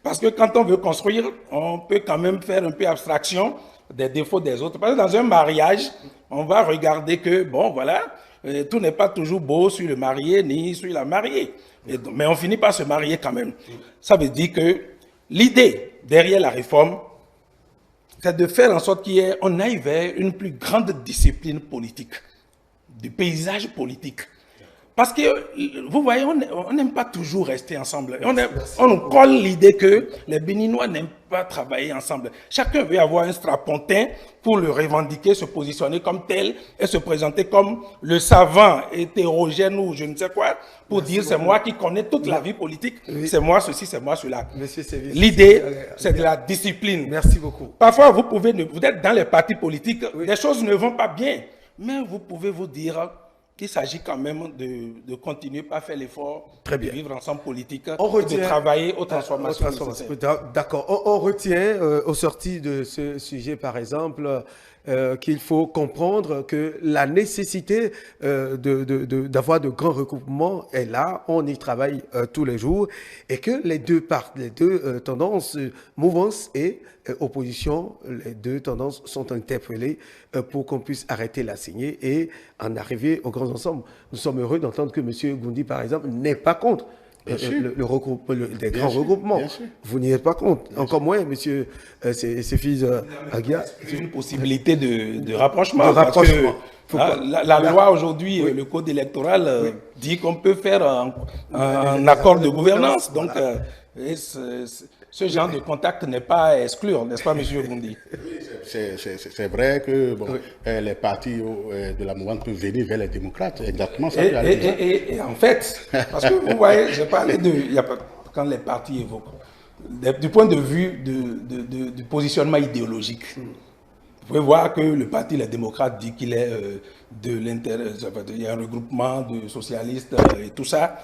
Parce que quand on veut construire, on peut quand même faire un peu abstraction des défauts des autres. Parce que dans un mariage, on va regarder que, bon, voilà, tout n'est pas toujours beau sur le marié ni sur la mariée. Mais on finit par se marier quand même. Ça veut dire que l'idée derrière la réforme, c'est de faire en sorte qu'on aille vers une plus grande discipline politique, du paysage politique. Parce que, vous voyez, on n'aime pas toujours rester ensemble. On nous colle l'idée que les Béninois n'aiment pas travailler ensemble. Chacun veut avoir un strapontin pour le revendiquer, se positionner comme tel et se présenter comme le savant hétérogène ou je ne sais quoi, pour dire c'est moi qui connais toute la vie politique, c'est moi ceci, c'est moi cela. L'idée, c'est de la discipline. Merci beaucoup. Parfois, vous êtes dans les partis politiques, les choses ne vont pas bien, mais vous pouvez vous dire qu'il s'agit quand même de continuer par faire l'effort de vivre ensemble politique et de travailler aux transformations. D'accord. On retient au sorti de ce sujet, par exemple, qu'il faut comprendre que la nécessité d'avoir de grands regroupements est là, on y travaille tous les jours, et que les deux tendances, mouvance et opposition, les deux tendances sont interpellées pour qu'on puisse arrêter la saignée et en arriver aux grands ensembles. Nous sommes heureux d'entendre que M. Goundi, par exemple, n'est pas contre le regroupement, des grands regroupements. Vous n'y êtes pas contre. Encore moins, M. Sefis Agia. C'est une possibilité de rapprochement. La loi aujourd'hui, le code électoral dit qu'on peut faire un accord de gouvernance. Donc, ce genre de contact n'est pas à exclure, n'est-ce pas, M. Goundi? C'est vrai que les partis de la mouvance peuvent venir vers les démocrates, exactement ça. Et en fait, parce que vous voyez, j'ai parlé quand les partis évoquent, du point de vue du positionnement idéologique, vous pouvez voir que le parti Les Démocrates dit qu'il est il y a un regroupement de socialistes et tout ça.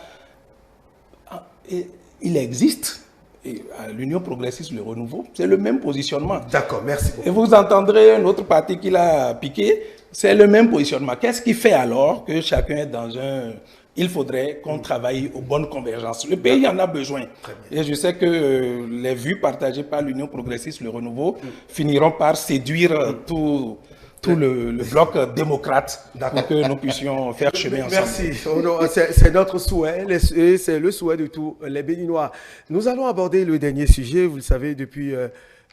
Et il existe. Et à l'Union progressiste, le renouveau, c'est le même positionnement. D'accord, merci beaucoup. Et vous entendrez un autre parti qui l'a piqué, c'est le même positionnement. Qu'est-ce qui fait alors que chacun est dans un... Il faudrait qu'on travaille aux bonnes convergences. Le pays en a besoin. Et je sais que les vues partagées par l'Union progressiste, le renouveau, finiront par séduire tout le bloc démocrate pour que nous puissions faire chemin ensemble. Merci. C'est notre souhait et c'est le souhait de tous les Béninois. Nous allons aborder le dernier sujet. Vous le savez, depuis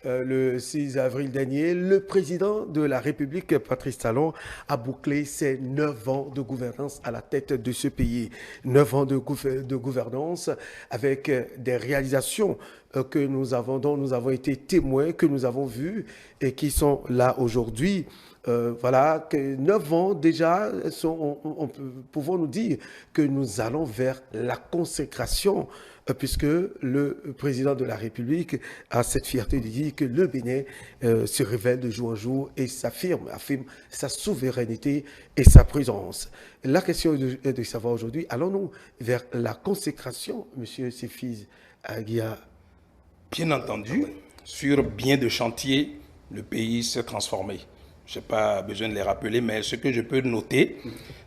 le 6 avril dernier, le président de la République, Patrice Talon, a bouclé ses 9 ans de gouvernance à la tête de ce pays. 9 ans de gouvernance avec des réalisations dont nous avons été témoins, que nous avons vues et qui sont là aujourd'hui. Voilà, que 9 ans déjà, pouvons nous dire que nous allons vers la consécration, puisque le président de la République a cette fierté de dire que le Bénin se révèle de jour en jour et affirme sa souveraineté et sa présence. La question est de savoir aujourd'hui, allons-nous vers la consécration, M. Sefis Agia? Bien entendu, sur bien de chantiers, le pays s'est transformé. Je n'ai pas besoin de les rappeler, mais ce que je peux noter,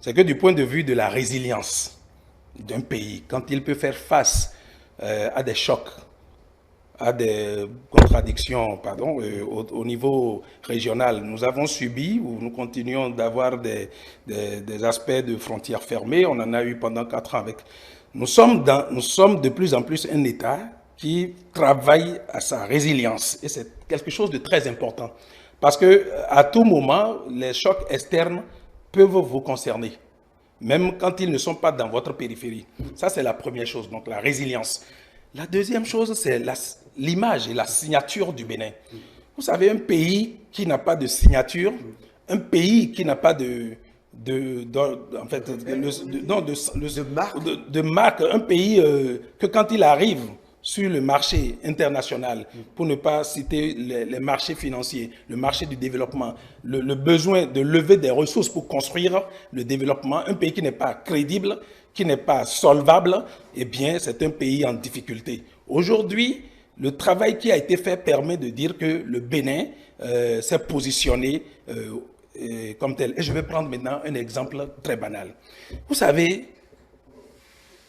c'est que du point de vue de la résilience d'un pays, quand il peut faire face à des chocs, à des contradictions, au niveau régional, nous avons subi, ou nous continuons d'avoir des aspects de frontières fermées, on en a eu pendant 4 ans avec. Nous sommes de plus en plus un État qui travaille à sa résilience, et c'est quelque chose de très important. Parce qu'à tout moment, les chocs externes peuvent vous concerner, même quand ils ne sont pas dans votre périphérie. Ça, c'est la première chose, donc la résilience. La deuxième chose, c'est l'image et la signature du Bénin. Vous savez, un pays qui n'a pas de signature, un pays qui n'a pas de marque, un pays que quand il arrive sur le marché international, pour ne pas citer les marchés financiers, le marché du développement, le besoin de lever des ressources pour construire le développement, un pays qui n'est pas crédible, qui n'est pas solvable, eh bien, c'est un pays en difficulté. Aujourd'hui, le travail qui a été fait permet de dire que le Bénin s'est positionné comme tel. Et je vais prendre maintenant un exemple très banal. Vous savez,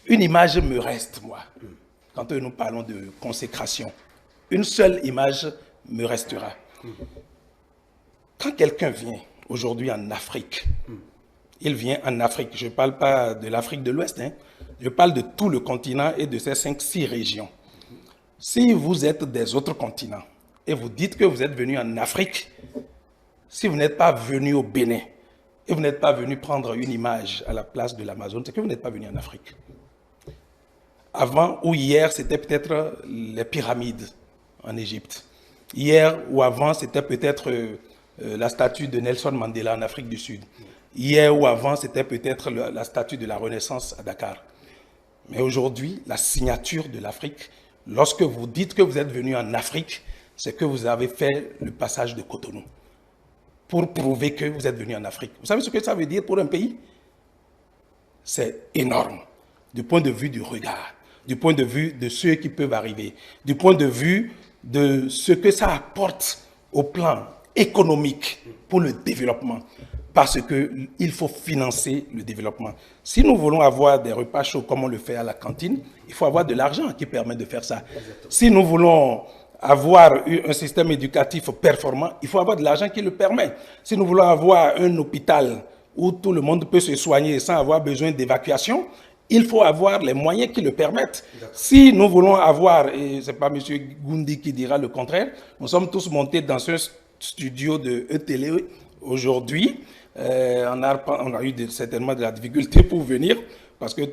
une image me reste, moi. Quand nous parlons de consécration, une seule image me restera. Quand quelqu'un vient aujourd'hui en Afrique il vient en Afrique. Je ne parle pas de l'Afrique de l'Ouest, hein. Je parle de tout le continent et de ces 5-6 régions. Si vous êtes des autres continents et vous dites que vous êtes venu en Afrique, si vous n'êtes pas venu au Bénin et vous n'êtes pas venu prendre une image à la place de l'Amazone, c'est que vous n'êtes pas venu en Afrique. Avant ou hier, c'était peut-être les pyramides en Égypte. Hier ou avant, c'était peut-être la statue de Nelson Mandela en Afrique du Sud. Hier ou avant, c'était peut-être la statue de la Renaissance à Dakar. Mais aujourd'hui, la signature de l'Afrique, lorsque vous dites que vous êtes venu en Afrique, c'est que vous avez fait le passage de Cotonou pour prouver que vous êtes venu en Afrique. Vous savez ce que ça veut dire pour un pays? C'est énorme, du point de vue du regard, du point de vue de ceux qui peuvent arriver, du point de vue de ce que ça apporte au plan économique pour le développement. Parce qu'il faut financer le développement. Si nous voulons avoir des repas chauds comme on le fait à la cantine, il faut avoir de l'argent qui permet de faire ça. Si nous voulons avoir un système éducatif performant, il faut avoir de l'argent qui le permet. Si nous voulons avoir un hôpital où tout le monde peut se soigner sans avoir besoin d'évacuation, il faut avoir les moyens qui le permettent. Si nous voulons avoir, et ce n'est pas M. Goundi qui dira le contraire, nous sommes tous montés dans ce studio de ETL aujourd'hui. On a eu certainement de la difficulté pour venir parce que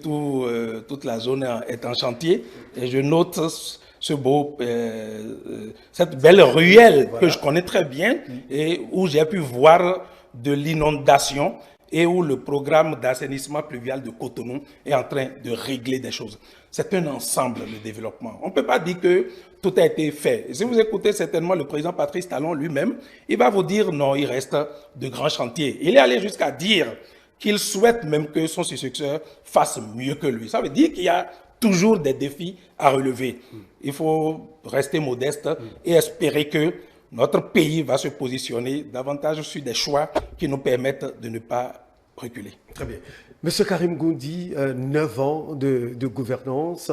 toute la zone est en chantier. Et je note cette belle ruelle que je connais très bien et où j'ai pu voir de l'inondation et où le programme d'assainissement pluvial de Cotonou est en train de régler des choses. C'est un ensemble, le développement. On ne peut pas dire que tout a été fait. Et si vous écoutez certainement le président Patrice Talon lui-même, il va vous dire non, il reste de grands chantiers. Il est allé jusqu'à dire qu'il souhaite même que son successeur fasse mieux que lui. Ça veut dire qu'il y a toujours des défis à relever. Il faut rester modeste et espérer que notre pays va se positionner davantage sur des choix qui nous permettent de ne pas reculer. Très bien. Monsieur Karim Goundi, 9 ans de gouvernance.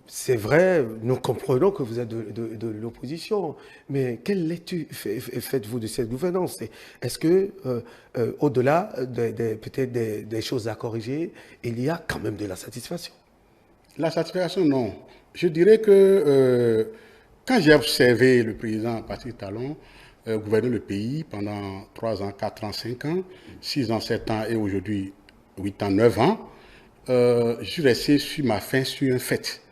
C'est vrai, nous comprenons que vous êtes de l'opposition, mais quelle lecture faites-vous de cette gouvernance? Est-ce que, au-delà peut-être des choses à corriger, il y a quand même de la satisfaction? La satisfaction, non. Je dirais que quand j'ai observé le président Patrice Talon gouverner le pays pendant 3 ans, 4 ans, 5 ans, 6 ans, 7 ans et aujourd'hui 8 ans, 9 ans, je suis resté sur ma faim sur un fait.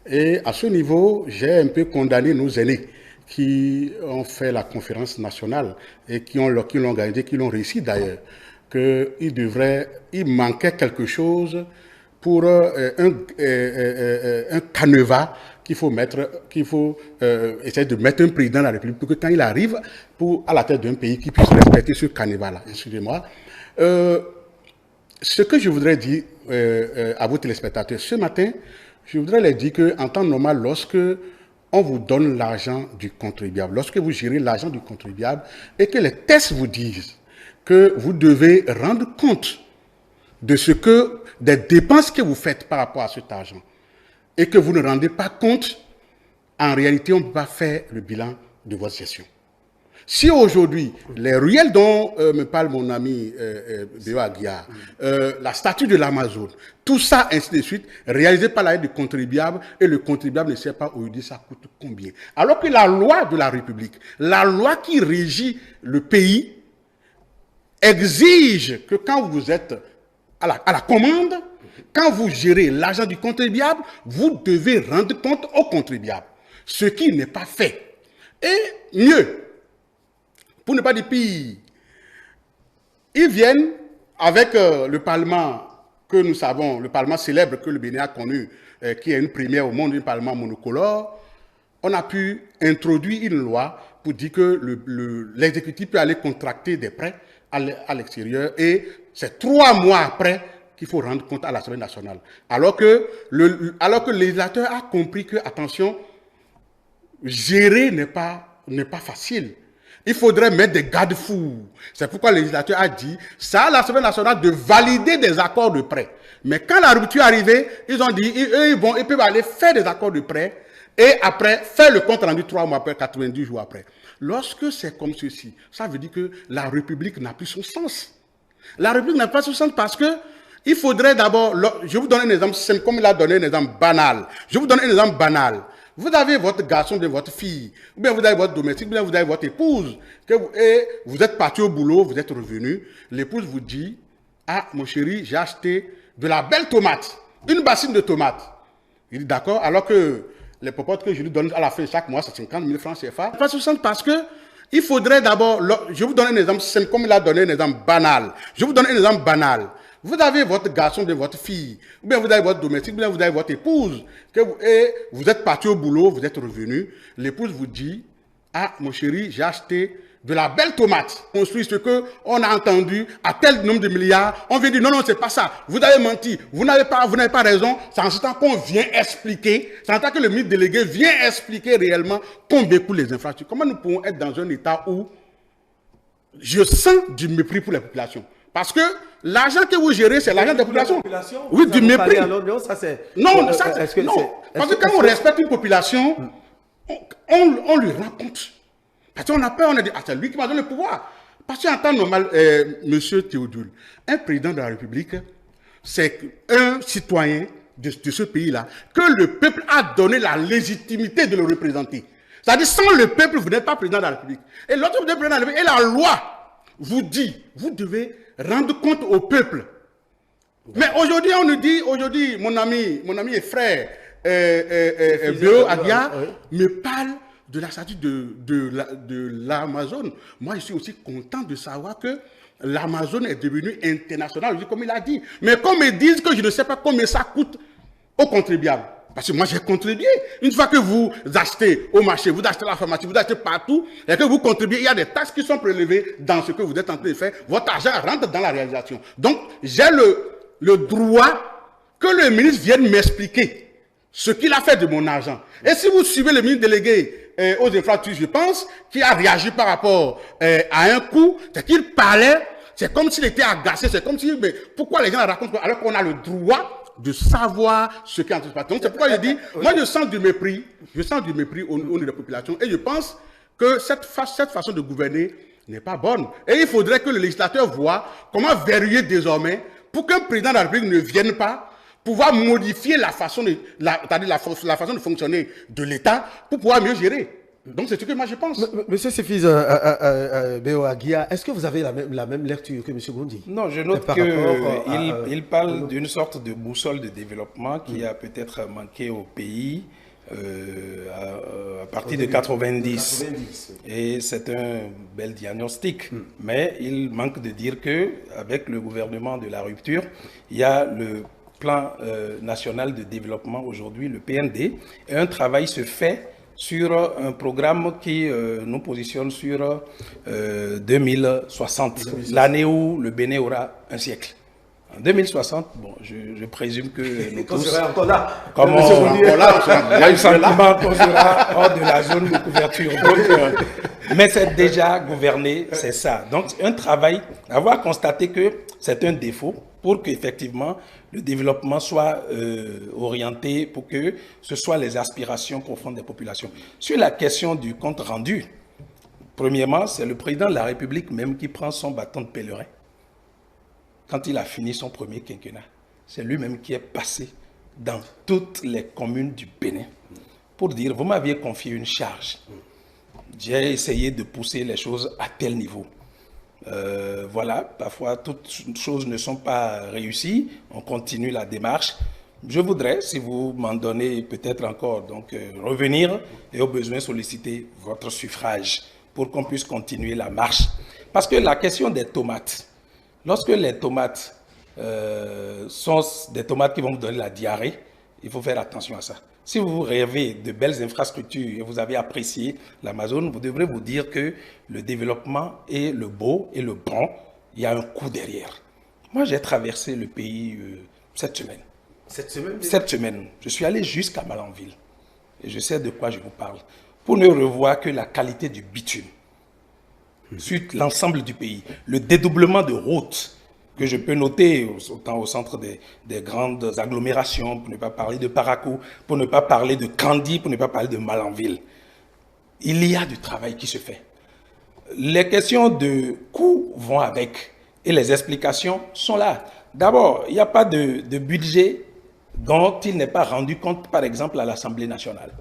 Et à ce niveau, j'ai un peu condamné nos aînés qui ont fait la conférence nationale et qui l'ont organisé, qui l'ont réussi d'ailleurs, il manquait quelque chose pour un canevas qu'il faut essayer de mettre un président de la République pour que quand il arrive à la tête d'un pays, qu'il puisse respecter ce canevas-là. Excusez-moi. Ce que je voudrais dire à vos téléspectateurs, ce matin, je voudrais leur dire qu'en temps normal, lorsque on vous donne l'argent du contribuable, lorsque vous gérez l'argent du contribuable et que les tests vous disent que vous devez rendre compte des dépenses que vous faites par rapport à cet argent et que vous ne rendez pas compte, en réalité, on ne peut pas faire le bilan de votre gestion. Si aujourd'hui, les ruelles dont me parle mon ami Béo Aguiar, la statue de l'Amazone, tout ça, ainsi de suite, réalisé par l'aide du contribuable, et le contribuable ne sait pas aujourd'hui ça coûte combien. Alors que la loi de la République, la loi qui régit le pays, exige que quand vous êtes à la commande, quand vous gérez l'argent du contribuable, vous devez rendre compte au contribuable. Ce qui n'est pas fait. Et mieux, pour ne pas dire pire, ils viennent avec le Parlement que nous savons, le Parlement célèbre que le Bénin a connu, qui est une première au monde, un Parlement monocolore. On a pu introduire une loi pour dire que l'exécutif peut aller contracter des prêts à l'extérieur et c'est 3 mois après qu'il faut rendre compte à l'Assemblée nationale. Alors que le législateur a compris que, attention, gérer n'est pas facile. Il faudrait mettre des garde-fous. C'est pourquoi le législateur a dit, ça à l'Assemblée nationale de valider des accords de prêt. Mais quand la rupture est arrivée, ils ont dit, ils peuvent aller faire des accords de prêt et après, faire le compte rendu 3 mois après, 90 jours après. Lorsque c'est comme ceci, ça veut dire que la République n'a plus son sens. La République n'a pas son sens parce que il faudrait d'abord, je vous donne un exemple simple, comme il a donné un exemple banal. Je vous donne un exemple banal. Vous avez votre garçon, bien votre fille, ou bien vous avez votre domestique, ou bien vous avez votre épouse, et vous êtes parti au boulot, vous êtes revenu, l'épouse vous dit, ah mon chéri, j'ai acheté de la belle tomate, une bassine de tomates. Il dit d'accord, alors que les popotes que je lui donne à la fin de chaque mois, c'est 50 000 francs CFA. Pas suffisant parce que il faudrait d'abord, je vous donne un exemple simple, comme il a donné un exemple banal. Je vous donne un exemple banal. Vous avez votre garçon, bien votre fille, ou bien vous avez votre domestique, ou bien vous avez votre épouse, et vous êtes parti au boulot, vous êtes revenu, l'épouse vous dit, ah mon chéri, j'ai acheté de la belle tomate. On suit ce qu'on a entendu à tel nombre de milliards. On vient dire non, non, c'est pas ça. Vous avez menti. Vous n'avez pas raison. C'est en ce temps qu'on vient expliquer. C'est en ce temps que le ministre délégué vient expliquer réellement combien coûtent les infrastructures. Comment nous pouvons être dans un état où je sens du mépris pour les populations. Parce que l'argent que vous gérez, c'est l'argent des populations. Oui, du mépris. Non, ça, non. Parce que quand on respecte une population, on lui rend compte. Parce qu'on a peur, on a dit, ah, c'est lui qui m'a donné le pouvoir. Parce qu'en temps normal, monsieur Théodule, un président de la République, c'est un citoyen de ce pays-là que le peuple a donné la légitimité de le représenter. C'est-à-dire, sans le peuple, vous n'êtes pas président de la République. Et l'autre, vous êtes président de la République, et la loi vous dit, vous devez rendre compte au peuple. Mais aujourd'hui, on nous dit, mon ami et frère, Béo Agia, me parle de la statue de l'Amazon. Moi, je suis aussi content de savoir que l'Amazon est devenue internationale, comme il a dit. Mais qu'on me dise que je ne sais pas combien ça coûte aux contribuables. Parce que moi, j'ai contribué. Une fois que vous achetez au marché, vous achetez à la pharmacie, vous achetez partout, et que vous contribuez, il y a des taxes qui sont prélevées dans ce que vous êtes en train de faire. Votre argent rentre dans la réalisation. Donc, j'ai le droit que le ministre vienne m'expliquer ce qu'il a fait de mon argent. Et si vous suivez le ministre délégué aux infrastructures, je pense, qui a réagi par rapport à un coup, c'est qu'il parlait, c'est comme s'il était agacé, c'est comme si, mais pourquoi les gens racontent alors qu'on a le droit de savoir ce qui est en train de se passer. Donc c'est pourquoi je dis, moi je sens du mépris au niveau de la population, et je pense que cette façon de gouverner n'est pas bonne. Et il faudrait que le législateur voit comment verrouiller désormais pour qu'un président de la République ne vienne pas pouvoir modifier la façon de fonctionner de l'État pour pouvoir mieux gérer. Donc c'est ce que moi je pense. Monsieur Sefiz Béo Agia, est-ce que vous avez la même lecture que M. Gondi? Non, je note qu'il parle d'une sorte de boussole de développement qui a peut-être manqué au pays à partir de 90. Et c'est un bel diagnostic. Mais il manque de dire qu'avec le gouvernement de la rupture, il y a le plan national de développement aujourd'hui, le PND, et un travail se fait sur un programme qui nous positionne sur 2060, l'année où le Bénin aura un siècle. En 2060, bon, je présume que nous tous, encore là. Comme il y a le sentiment qu'on sera hors de la zone de couverture. Donc, mais c'est déjà gouverné, c'est ça. Donc, un travail, avoir constaté que c'est un défaut pour qu'effectivement le développement soit orienté, pour que ce soit les aspirations profondes des populations. Sur la question du compte rendu, premièrement, c'est le président de la République même qui prend son bâton de pèlerin. Quand il a fini son premier quinquennat, c'est lui-même qui est passé dans toutes les communes du Bénin pour dire, vous m'aviez confié une charge. J'ai essayé de pousser les choses à tel niveau. Voilà, parfois toutes choses ne sont pas réussies, on continue la démarche. Je voudrais, si vous m'en donnez peut-être encore, donc revenir et au besoin solliciter votre suffrage pour qu'on puisse continuer la marche. Parce que la question des tomates, lorsque les tomates sont des tomates qui vont vous donner la diarrhée, il faut faire attention à ça. Si vous rêvez de belles infrastructures et vous avez apprécié l'Amazon, vous devrez vous dire que le développement est le beau et le bon, il y a un coup derrière. Moi, j'ai traversé le pays cette semaine. Cette semaine, je suis allé jusqu'à Malanville. Et je sais de quoi je vous parle. Pour ne revoir que la qualité du bitume sur l'ensemble du pays. Le dédoublement de routes que je peux noter, autant au centre des grandes agglomérations, pour ne pas parler de Parakou, pour ne pas parler de Kandy, pour ne pas parler de Malanville. Il y a du travail qui se fait. Les questions de coûts vont avec et les explications sont là. D'abord, il n'y a pas de budget dont il n'est pas rendu compte, par exemple, à l'Assemblée nationale.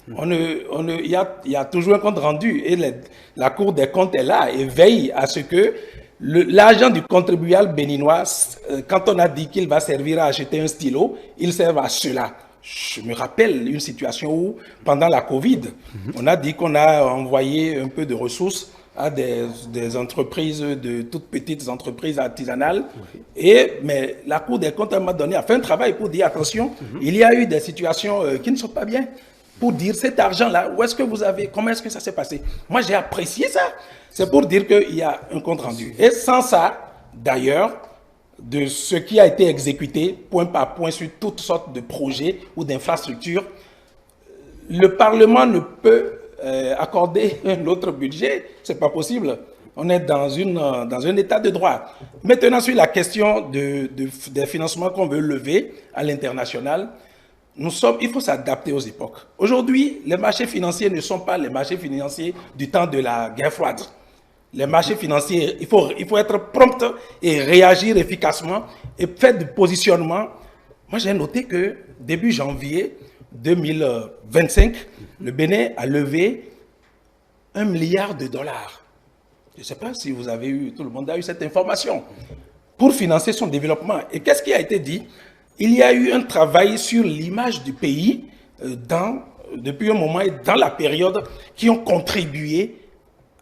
Il y a toujours un compte rendu et la Cour des comptes est là et veille à ce que l'argent du contribuable béninois, quand on a dit qu'il va servir à acheter un stylo, il sert à cela. Je me rappelle une situation où, pendant la Covid, on a dit qu'on a envoyé un peu de ressources à des entreprises, de toutes petites entreprises artisanales. Mais la Cour des comptes, à un moment donné, a fait un travail pour dire, attention, il y a eu des situations qui ne sont pas bien. Pour dire cet argent-là, où est-ce que vous avez, comment est-ce que ça s'est passé? Moi, j'ai apprécié ça. C'est pour dire qu'il y a un compte rendu. Et sans ça, d'ailleurs, de ce qui a été exécuté, point par point, sur toutes sortes de projets ou d'infrastructures, le Parlement ne peut accorder un autre budget. Ce n'est pas possible. On est dans un état de droit. Maintenant, sur la question des financements qu'on veut lever à l'international, il faut s'adapter aux époques. Aujourd'hui, les marchés financiers ne sont pas les marchés financiers du temps de la guerre froide. Les marchés financiers, il faut être prompt et réagir efficacement et faire du positionnement. Moi, j'ai noté que début janvier 2025, le Bénin a levé $1 milliard. Je ne sais pas si tout le monde a eu cette information pour financer son développement. Et qu'est-ce qui a été dit? Il y a eu un travail sur l'image du pays depuis un moment et dans la période qui ont contribué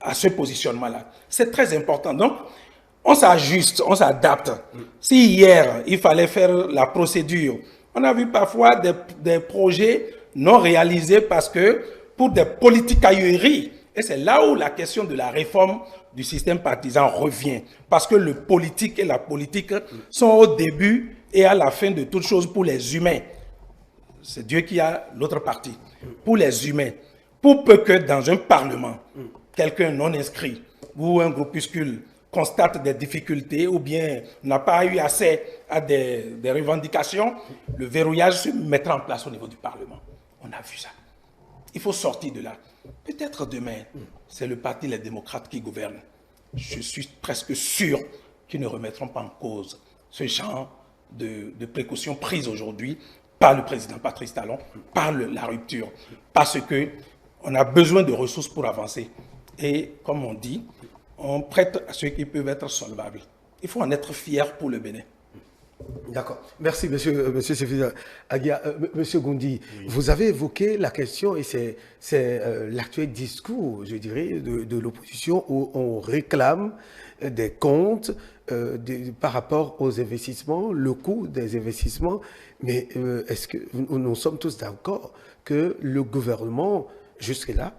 à ce positionnement-là. C'est très important. Donc, on s'ajuste, on s'adapte. Si hier, il fallait faire la procédure, on a vu parfois des projets non réalisés parce que pour des politicailleries, et c'est là où la question de la réforme du système partisan revient. Parce que le politique et la politique sont au début et à la fin de toute chose pour les humains. C'est Dieu qui a l'autre partie. Pour les humains. Pour peu que dans un parlement, quelqu'un non inscrit ou un groupuscule constate des difficultés ou bien n'a pas eu accès à des revendications, le verrouillage se mettra en place au niveau du Parlement. On a vu ça. Il faut sortir de là. Peut-être demain, c'est le parti Les Démocrates qui gouverne. Je suis presque sûr qu'ils ne remettront pas en cause ce genre de précautions prises aujourd'hui par le président Patrice Talon, par la rupture, parce qu'on a besoin de ressources pour avancer. Et comme on dit, on prête à ceux qui peuvent être solvables. Il faut en être fier pour le Bénin. D'accord. Merci, monsieur Aguia. Monsieur Goundi, vous avez évoqué la question, et c'est l'actuel discours, je dirais, de l'opposition où on réclame des comptes par rapport aux investissements, le coût des investissements. Mais est-ce que nous sommes tous d'accord que le gouvernement, jusque-là,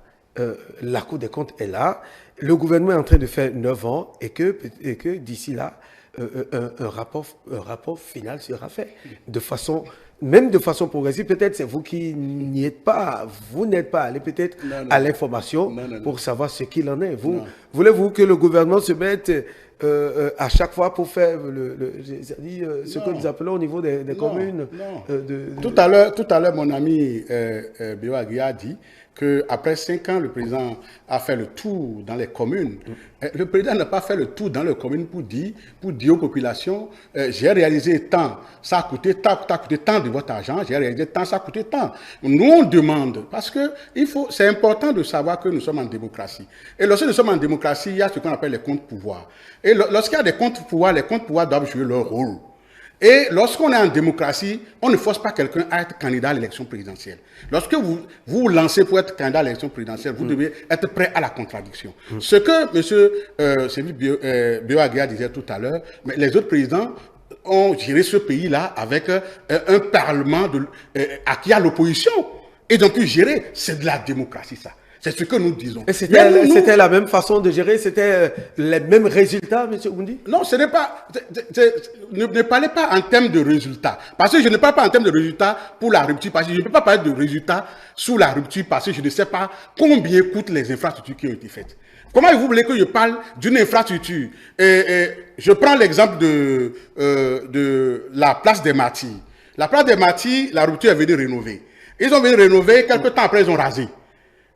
la Cour des comptes est là, le gouvernement est en train de faire 9 ans et que d'ici là, un rapport final sera fait même de façon progressive. Peut-être c'est vous qui n'y êtes pas, vous n'êtes pas allé peut-être à l'information pour savoir ce qu'il en est. Voulez-vous que le gouvernement se mette à chaque fois pour faire ce que nous appelons au niveau des communes? Tout à l'heure, mon ami Bio Aguia a dit qu'après 5 ans, le président a fait le tour dans les communes. Le président n'a pas fait le tour dans les communes pour dire aux populations, j'ai réalisé tant, ça a coûté tant de votre argent, j'ai réalisé tant, ça a coûté tant. Nous, on demande, parce que c'est important de savoir que nous sommes en démocratie. Et lorsque nous sommes en démocratie, il y a ce qu'on appelle les comptes pouvoirs. Et lorsqu'il y a des comptes pouvoirs, les comptes pouvoirs doivent jouer leur rôle. Et lorsqu'on est en démocratie, on ne force pas quelqu'un à être candidat à l'élection présidentielle. Lorsque vous vous lancez pour être candidat à l'élection présidentielle, vous devez être prêt à la contradiction. Ce que M. Bio Aguia disait tout à l'heure, mais les autres présidents ont géré ce pays-là avec un parlement qui a l'opposition. Et donc, gérer, c'est de la démocratie, ça. C'est ce que nous disons. Et c'était la même façon de gérer, c'était les mêmes résultats, M. Oundi? Non, ce n'est pas... Ne parlez pas en termes de résultats. Parce que je ne parle pas en termes de résultats pour la rupture. Parce que je ne peux pas parler de résultats sous la rupture parce que je ne sais pas combien coûtent les infrastructures qui ont été faites. Comment vous voulez que je parle d'une infrastructure? Je prends l'exemple de la place des Martyrs. La place des Martyrs, la rupture est venue rénover. Ils ont venu rénover, quelques temps après, ils ont rasé.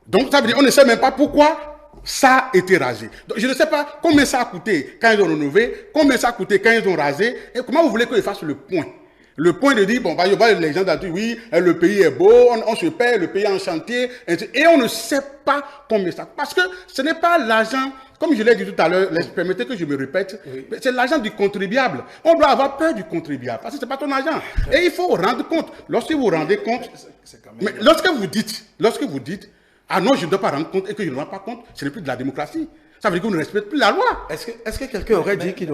Donc, ça veut dire qu'on ne sait même pas pourquoi ça a été rasé. Donc, je ne sais pas combien ça a coûté quand ils ont rénové, combien ça a coûté quand ils ont rasé, et comment vous voulez qu'ils fassent le point. Le point de dire, bon, bah, les gens disent, oui, le pays est beau, on se paie, le pays est en chantier, et on ne sait pas combien ça coûte. Parce que ce n'est pas l'argent, comme je l'ai dit tout à l'heure, permettez que je me répète, c'est l'argent du contribuable. On doit avoir peur du contribuable, parce que ce n'est pas ton argent. Et il faut rendre compte. Lorsque vous rendez compte, mais lorsque vous dites, ah non, je ne dois pas rendre compte et que je ne rends pas compte, ce n'est plus de la démocratie. Ça veut dire qu'on ne respecte plus la loi. Est-ce que quelqu'un aurait dit qu'il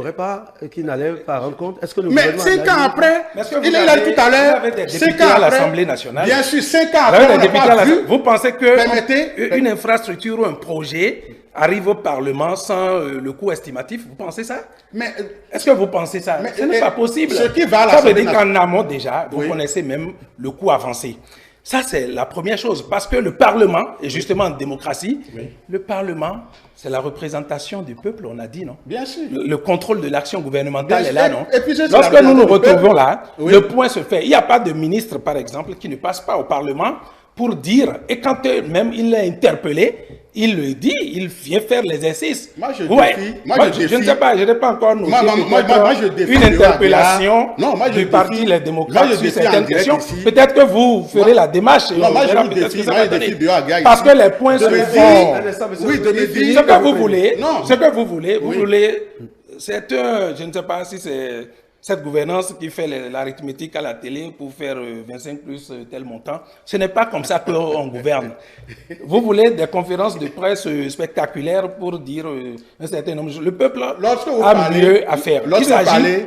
n'allait pas rendre compte? Mais 5 ans après, il est là tout à l'heure, 5 ans à l'Assemblée nationale. Bien sûr, 5 ans après, on n'a pas vu. Vous pensez qu'une infrastructure ou un projet arrive au Parlement sans le coût estimatif? Vous pensez ça? Est-ce que vous pensez ça? Ce n'est pas possible. Ce qui va à ça veut dire qu'en amont déjà, vous connaissez même le coût avancé. Ça, c'est la première chose, parce que le Parlement, et justement en démocratie, le Parlement, c'est la représentation du peuple, on a dit, non? Bien sûr. Le contrôle de l'action gouvernementale est là, non? Et puis, lorsque nous nous retrouvons là, le point se fait. Il n'y a pas de ministre, par exemple, qui ne passe pas au Parlement pour dire, et quand même il est interpellé, il le dit, il vient faire l'exercice. Moi, je défie. Je ne sais pas, je n'ai pas encore noté je défie une interpellation du Parti Les Démocrates sur certaines questions. Peut-être que vous ferez la démarche. Non, moi, je défie. Parce que les points se font. Oui, de défi. Ce que vous voulez, vous voulez, c'est un, je ne sais pas si c'est cette gouvernance qui fait l'arithmétique à la télé pour faire 25 plus tel montant. Ce n'est pas comme ça qu'on gouverne. Vous voulez des conférences de presse spectaculaires pour dire un certain nombre de choses. Le peuple a mieux à faire.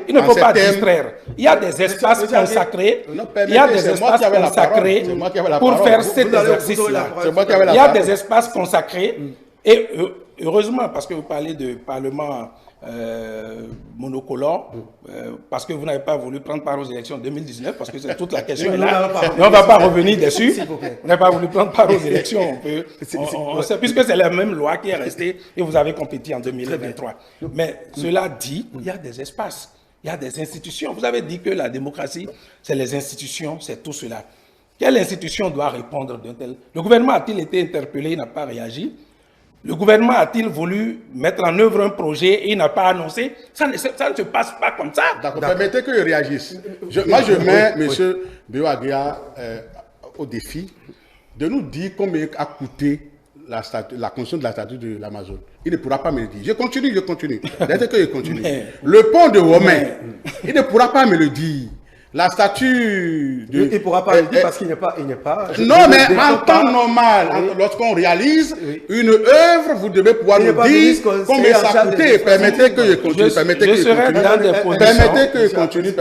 Il ne faut pas distraire. Il y a des espaces consacrés. Il y a des espaces consacrés pour faire cet exercice-là. Il y a des espaces consacrés. Et heureusement, parce que vous parlez de Parlement monocolore, parce que vous n'avez pas voulu prendre part aux élections 2019, parce que c'est toute la question est là. Mais on ne va pas revenir dessus. Vous n'avez pas voulu prendre part aux élections. On sait, puisque c'est la même loi qui est restée et vous avez compétit en 2023. Mais cela dit, il y a des espaces, il y a des institutions. Vous avez dit que la démocratie, c'est les institutions, c'est tout cela. Quelle institution doit répondre d'un tel? Le gouvernement a-t-il été interpellé, il n'a pas réagi? Le gouvernement a-t-il voulu mettre en œuvre un projet et il n'a pas annoncé? Ça ne se passe pas comme ça. D'accord, permettez que je réagisse. Moi, je mets M. Béo-Aguiar au défi de nous dire combien a coûté la construction de la statue de l'Amazon. Il ne pourra pas me le dire. Je continue. Dès que je continue. Le pont de Romain, il ne pourra pas me le dire. La statue de... Il ne pourra pas le dire parce qu'il n'est pas... Non, mais en temps normal, lorsqu'on réalise une œuvre, vous devez pouvoir nous dire combien ça a coûté. Permettez que je continue. Permettez que je continue.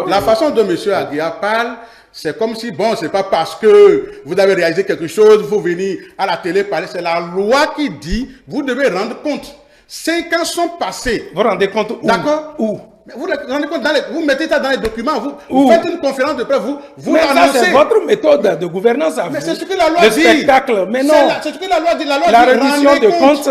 La façon dont M. Aguiar parle, c'est comme si, bon, c'est pas parce que vous avez réalisé quelque chose, il faut venir à la télé parler. C'est la loi qui dit, vous devez rendre compte. 5 ans sont passés. Vous rendez compte où? D'accord? Où? Vous rendez compte, vous mettez ça dans les documents, vous faites une conférence de presse, vous l'annoncez. Mais ça, c'est votre méthode de gouvernance à vous. Mais c'est ce que la loi dit. Le spectacle, mais non. C'est ce que la loi dit. La loi dit, reddition de compte,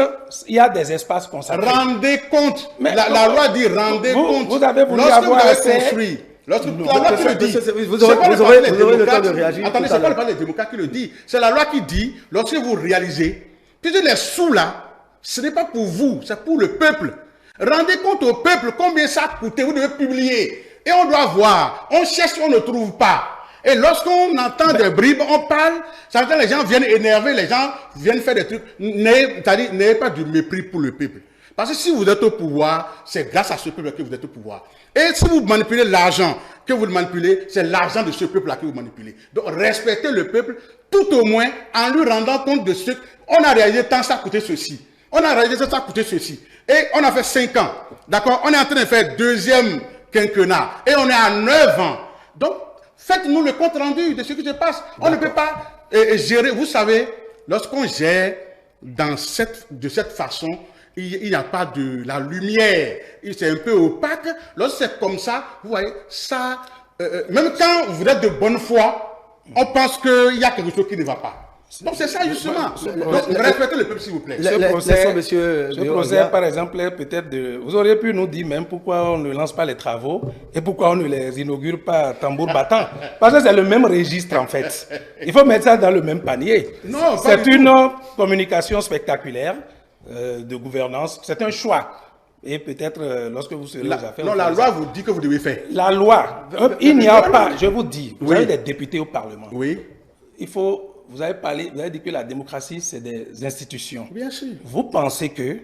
il y a des espaces consacrés. Rendez compte. La loi dit, rendez compte. Vous avez voulu lorsque avoir vous avez construit. Lorsque la loi qui le dit. Vous aurez le temps de réagir. Attendez, ce n'est pas les démocrates qui le dit. C'est la loi qui dit, lorsque vous réalisez, que les sous là, ce n'est pas pour vous, c'est pour le peuple. Rendez compte au peuple combien ça a coûté, vous devez publier. Et on doit voir, on cherche, on ne trouve pas. Et lorsqu'on entend des bribes, on parle, ça veut dire que les gens viennent énerver, les gens viennent faire des trucs. N'ayez pas du mépris pour le peuple. Parce que si vous êtes au pouvoir, c'est grâce à ce peuple que vous êtes au pouvoir. Et si vous manipulez l'argent que vous manipulez, c'est l'argent de ce peuple-là que vous manipulez. Donc respectez le peuple, tout au moins en lui rendant compte de ce qu'on a réalisé tant ça a coûté ceci. On a réalisé ça a coûté ceci. Et on a fait 5 ans. D'accord? On est en train de faire 2e quinquennat. Et on est à 9 ans. Donc, faites-nous le compte rendu de ce qui se passe. On ne peut pas gérer. Vous savez, lorsqu'on gère de cette façon, il n'y a pas de la lumière, c'est un peu opaque. Lorsque c'est comme ça, vous voyez, ça, même quand vous êtes de bonne foi, on pense qu'il y a quelque chose qui ne va pas. Donc c'est ça justement. Donc, respectez le peuple s'il vous plaît. Ce procès, par exemple, peut-être vous auriez pu nous dire même pourquoi on ne lance pas les travaux et pourquoi on ne les inaugure pas à tambour battant. Parce que c'est le même registre en fait. Il faut mettre ça dans le même panier. C'est une communication spectaculaire de gouvernance. C'est un choix. Et peut-être lorsque vous serez aux affaires... Non, la loi vous dit que vous devez faire. La loi. Il n'y a pas, je vous dis, vous avez des députés au Parlement. Oui. Il faut... Vous avez dit que la démocratie, c'est des institutions. Bien sûr. Vous pensez que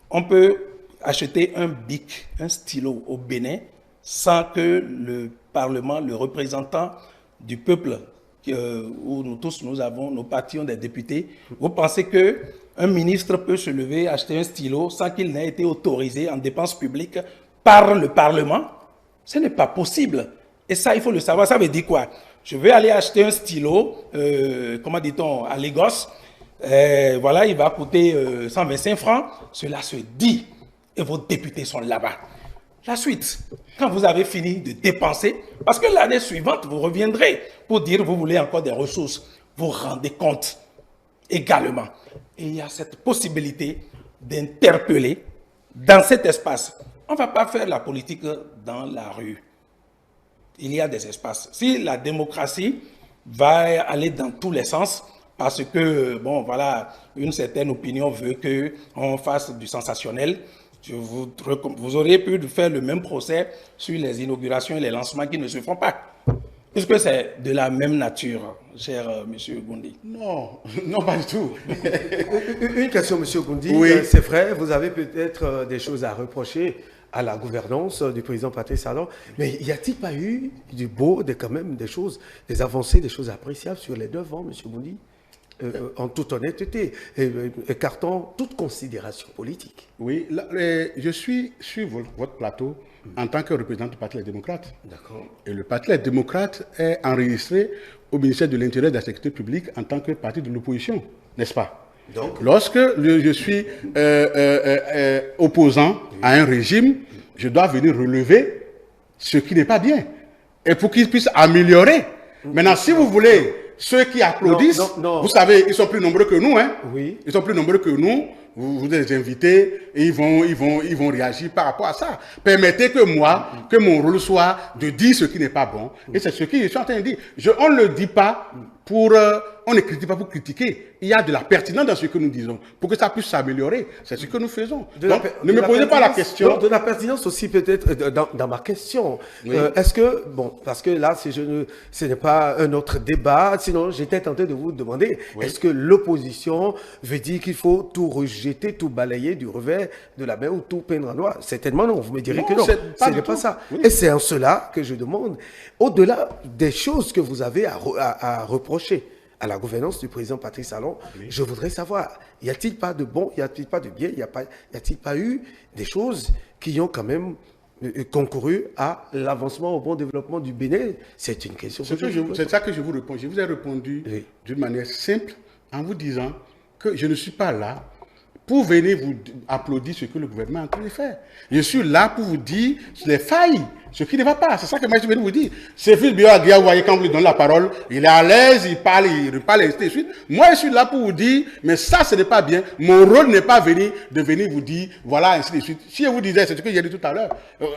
on peut acheter un bic, un stylo au Bénin sans que le Parlement, le représentant du peuple, où nous tous, nous avons, nos partis ont des députés, vous pensez qu'un ministre peut se lever, acheter un stylo sans qu'il n'ait été autorisé en dépenses publiques par le Parlement? Ce n'est pas possible. Et ça, il faut le savoir. Ça veut dire quoi? Je vais aller acheter un stylo, comment dit-on, à Lagos. Voilà, il va coûter 125 francs. Cela se dit. Et vos députés sont là-bas. La suite, quand vous avez fini de dépenser, parce que l'année suivante, vous reviendrez pour dire vous voulez encore des ressources. Vous rendez compte également. Et il y a cette possibilité d'interpeller dans cet espace. On ne va pas faire la politique dans la rue. Il y a des espaces. Si la démocratie va aller dans tous les sens, parce que, bon, voilà, une certaine opinion veut qu'on fasse du sensationnel, vous auriez pu faire le même procès sur les inaugurations et les lancements qui ne se font pas. Puisque c'est de la même nature, cher M. Goundi. Non, non, pas du tout. Une question, M. Goundi. Oui. C'est vrai, vous avez peut-être des choses à reprocher à la gouvernance du président Patrice Talon, mais y a-t-il pas eu quand même des choses, des avancées, des choses appréciables sur les 9 ans, M. Goundi, en toute honnêteté, écartant toute considération politique? Oui, là, je suis sur votre plateau en tant que représentant du Parti des démocrates. D'accord. Et le Parti des démocrates est enregistré au ministère de l'Intérieur et de la Sécurité publique en tant que parti de l'opposition, n'est-ce pas? Donc, lorsque je suis opposant à un régime, je dois venir relever ce qui n'est pas bien. Et pour qu'il puisse améliorer. Maintenant, si vous voulez, ceux qui applaudissent, vous savez, ils sont plus nombreux que nous. Hein? Oui. Ils sont plus nombreux que nous. Vous les invitez et ils vont réagir par rapport à ça. Permettez que moi, que mon rôle soit de dire ce qui n'est pas bon. Et c'est ce que je suis en train de dire. On ne le dit pas pour... on ne critique pas pour critiquer. Il y a de la pertinence dans ce que nous disons, pour que ça puisse s'améliorer. C'est ce que nous faisons. Donc, ne me posez pas la question. De la pertinence aussi peut-être dans ma question. Oui. Est-ce que, bon, parce que là, ce n'est pas un autre débat, sinon j'étais tenté de vous demander, oui, est-ce que l'opposition veut dire qu'il faut tout rejeter, tout balayer du revers de la main ou tout peindre en noir? Certainement non, vous me direz que non, ce n'est pas ça. Oui. Et c'est en cela que je demande, au-delà des choses que vous avez à reprocher à la gouvernance du président Patrice Talon, oui, je voudrais savoir, y a-t-il pas de bon, y a-t-il pas de bien, y a-t-il pas eu des choses qui ont quand même concouru à l'avancement, au bon développement du Bénin? C'est une question. C'est ça que je vous réponds. Je vous ai répondu, oui, d'une manière simple en vous disant que je ne suis pas là pour venir vous applaudir ce que le gouvernement est en train de faire. Je suis là pour vous dire les failles, ce qui ne va pas. C'est ça que moi je viens de vous dire. Séphine Bioagia, vous voyez, quand vous lui donnez la parole, il est à l'aise, il parle, et ainsi de suite. Moi, je suis là pour vous dire, mais ça, ce n'est pas bien. Mon rôle n'est pas de venir vous dire, voilà, ainsi de suite. Si je vous disais, c'est ce que j'ai dit tout à l'heure,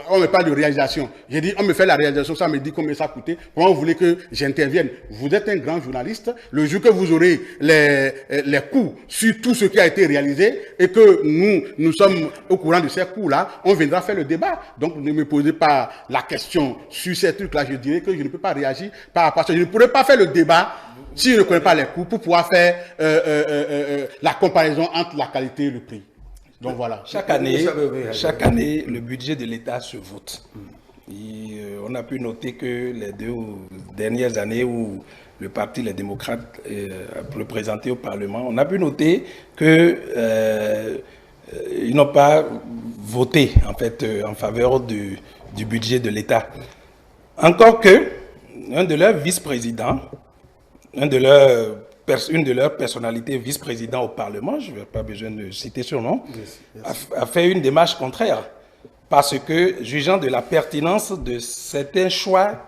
on me parle de réalisation. J'ai dit, on me fait la réalisation, ça me dit combien ça coûtait. Comment vous voulez que j'intervienne? Vous êtes un grand journaliste. Le jour que vous aurez les coûts sur tout ce qui a été réalisé et que nous sommes au courant de ces coûts-là, on viendra faire le débat. Donc, ne me posez pas la question sur ces trucs-là. Je dirais que je ne peux pas réagir par rapport à ça. Je ne pourrais pas faire le débat si je ne connais pas les coûts pour pouvoir faire la comparaison entre la qualité et le prix. Donc voilà. Chaque année, le budget de l'État se vote. Et, on a pu noter que les 2 dernières années où le Parti Les Démocrates a représenté au Parlement, on a pu noter que ils n'ont pas voté en fait en faveur du budget de l'État. Encore que un de leurs vice-présidents, un de leurs une de leurs personnalités, vice-président au Parlement, je n'ai pas besoin de citer son nom, a fait une démarche contraire. Parce que, jugeant de la pertinence de certains choix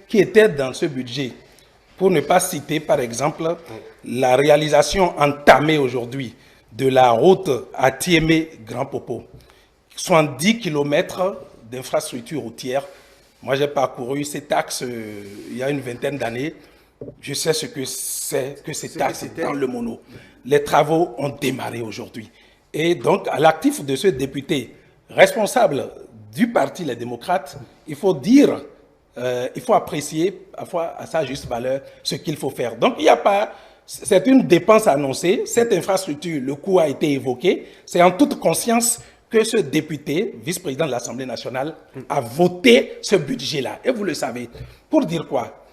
qui étaient dans ce budget, pour ne pas citer, par exemple, la réalisation entamée aujourd'hui de la route à Thiémé-Grand Popo, 70 km d'infrastructures routières. Moi, j'ai parcouru cet axe il y a une vingtaine d'années. Je sais ce que c'est que cet axe dans le mono. Les travaux ont démarré aujourd'hui. Et donc, à l'actif de ce député responsable du parti Les Démocrates, il faut dire, il faut apprécier à sa juste valeur ce qu'il faut faire. Donc, il n'y a pas... C'est une dépense annoncée. Cette infrastructure, le coût a été évoqué. C'est en toute conscience que ce député, vice-président de l'Assemblée nationale, a voté ce budget-là. Et vous le savez. Pour dire quoi?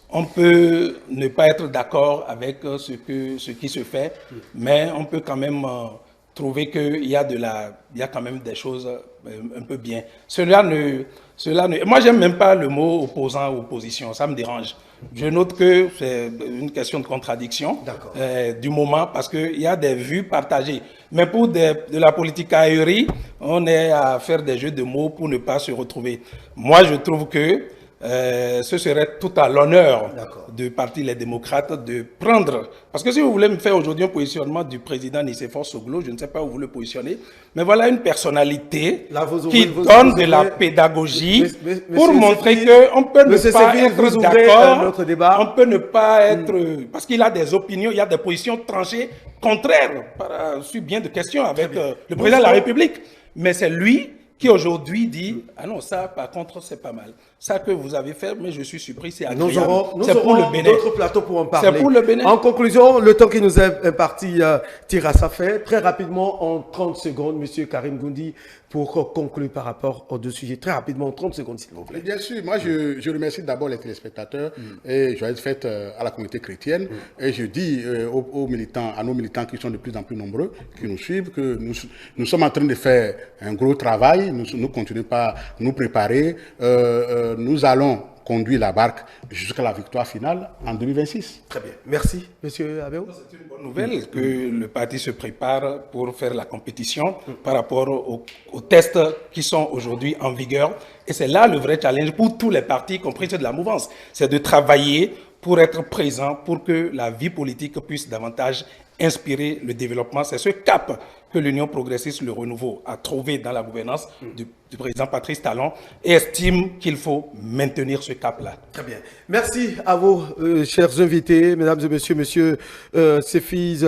On peut ne pas être d'accord avec ce qui se fait, mais on peut quand même trouver qu'il y a quand même des choses un peu bien. Moi, j'aime même pas le mot opposant ou opposition, ça me dérange. Je note que c'est une question de contradiction du moment parce qu'il y a des vues partagées. Mais pour de la politique ahurie, on est à faire des jeux de mots pour ne pas se retrouver. Moi, je trouve que ce serait tout à l'honneur du Parti Les Démocrates de prendre... Parce que si vous voulez me faire aujourd'hui un positionnement du président Nicéphore Soglo, je ne sais pas où vous le positionnez, mais voilà une personnalité qui donne de la pédagogie pour montrer qu'on peut ne pas être d'accord, on peut ne pas être... Parce qu'il a des opinions, il y a des positions tranchées contraires, sur bien de questions avec le président de la République. Mais c'est lui qui aujourd'hui dit « Ah non, ça, par contre, c'est pas mal. Ça que vous avez fait, mais je suis surpris, c'est agréable. » Nous aurons d'autres plateaux pour en parler. C'est pour le Bénin. En conclusion, le temps qui nous est imparti tire à sa fin. Très rapidement, en 30 secondes, M. Karim Goundi, pour conclure par rapport aux deux sujets. Très rapidement, en 30 secondes, s'il vous plaît. Bien sûr, moi, je remercie d'abord les téléspectateurs et je vais être faite à la communauté chrétienne. Et je dis aux militants, à nos militants qui sont de plus en plus nombreux, qui nous suivent, que nous sommes en train de faire un gros travail. Nous continuons pas nous préparer. Nous allons conduire la barque jusqu'à la victoire finale en 2026. Très bien. Merci, M. Abéo. C'est une bonne nouvelle que le parti se prépare pour faire la compétition par rapport aux tests qui sont aujourd'hui en vigueur. Et c'est là le vrai challenge pour tous les partis, y compris ceux de la mouvance. C'est de travailler pour être présent, pour que la vie politique puisse davantage inspirer le développement. C'est ce cap que l'Union progressiste, le renouveau, a trouvé dans la gouvernance du président Patrice Talon et estime qu'il faut maintenir ce cap-là. Très bien. Merci à vous, chers invités, mesdames et messieurs, monsieur Sefiz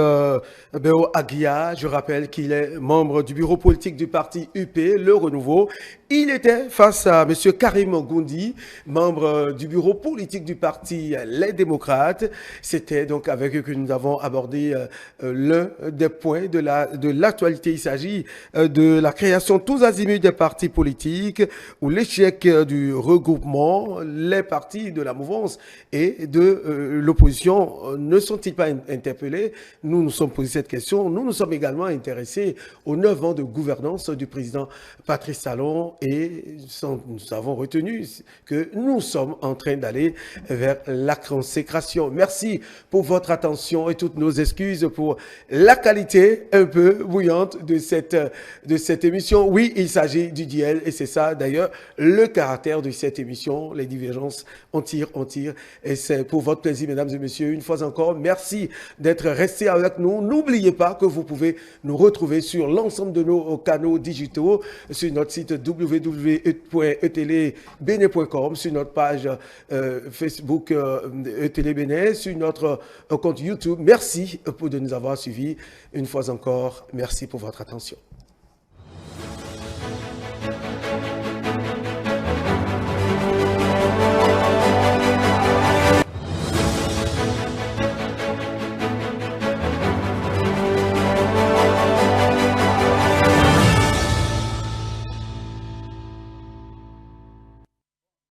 Béo Aguia. Je rappelle qu'il est membre du bureau politique du parti UP, le Renouveau. Il était face à monsieur Karim Goundi, membre du bureau politique du parti Les Démocrates. C'était donc avec eux que nous avons abordé l'un des points de l'actualité. Il s'agit de la création tous azimuts des partis politiques ou l'échec du regroupement, les partis de la mouvance et de l'opposition ne sont-ils pas interpellés? Nous nous sommes posé cette question. Nous nous sommes également intéressés aux 9 ans de gouvernance du président Patrice Talon et nous avons retenu que nous sommes en train d'aller vers la consécration. Merci pour votre attention et toutes nos excuses pour la qualité un peu bouillante de cette émission. Oui, il s'agit du duel et c'est ça d'ailleurs le caractère de cette émission. Les divergences, on tire. Et c'est pour votre plaisir, mesdames et messieurs. Une fois encore, merci d'être restés avec nous. N'oubliez pas que vous pouvez nous retrouver sur l'ensemble de nos canaux digitaux, sur notre site www.etelebene.com, sur notre page Facebook Etelebene, sur notre compte YouTube. Merci de nous avoir suivis. Une fois encore, merci pour votre attention.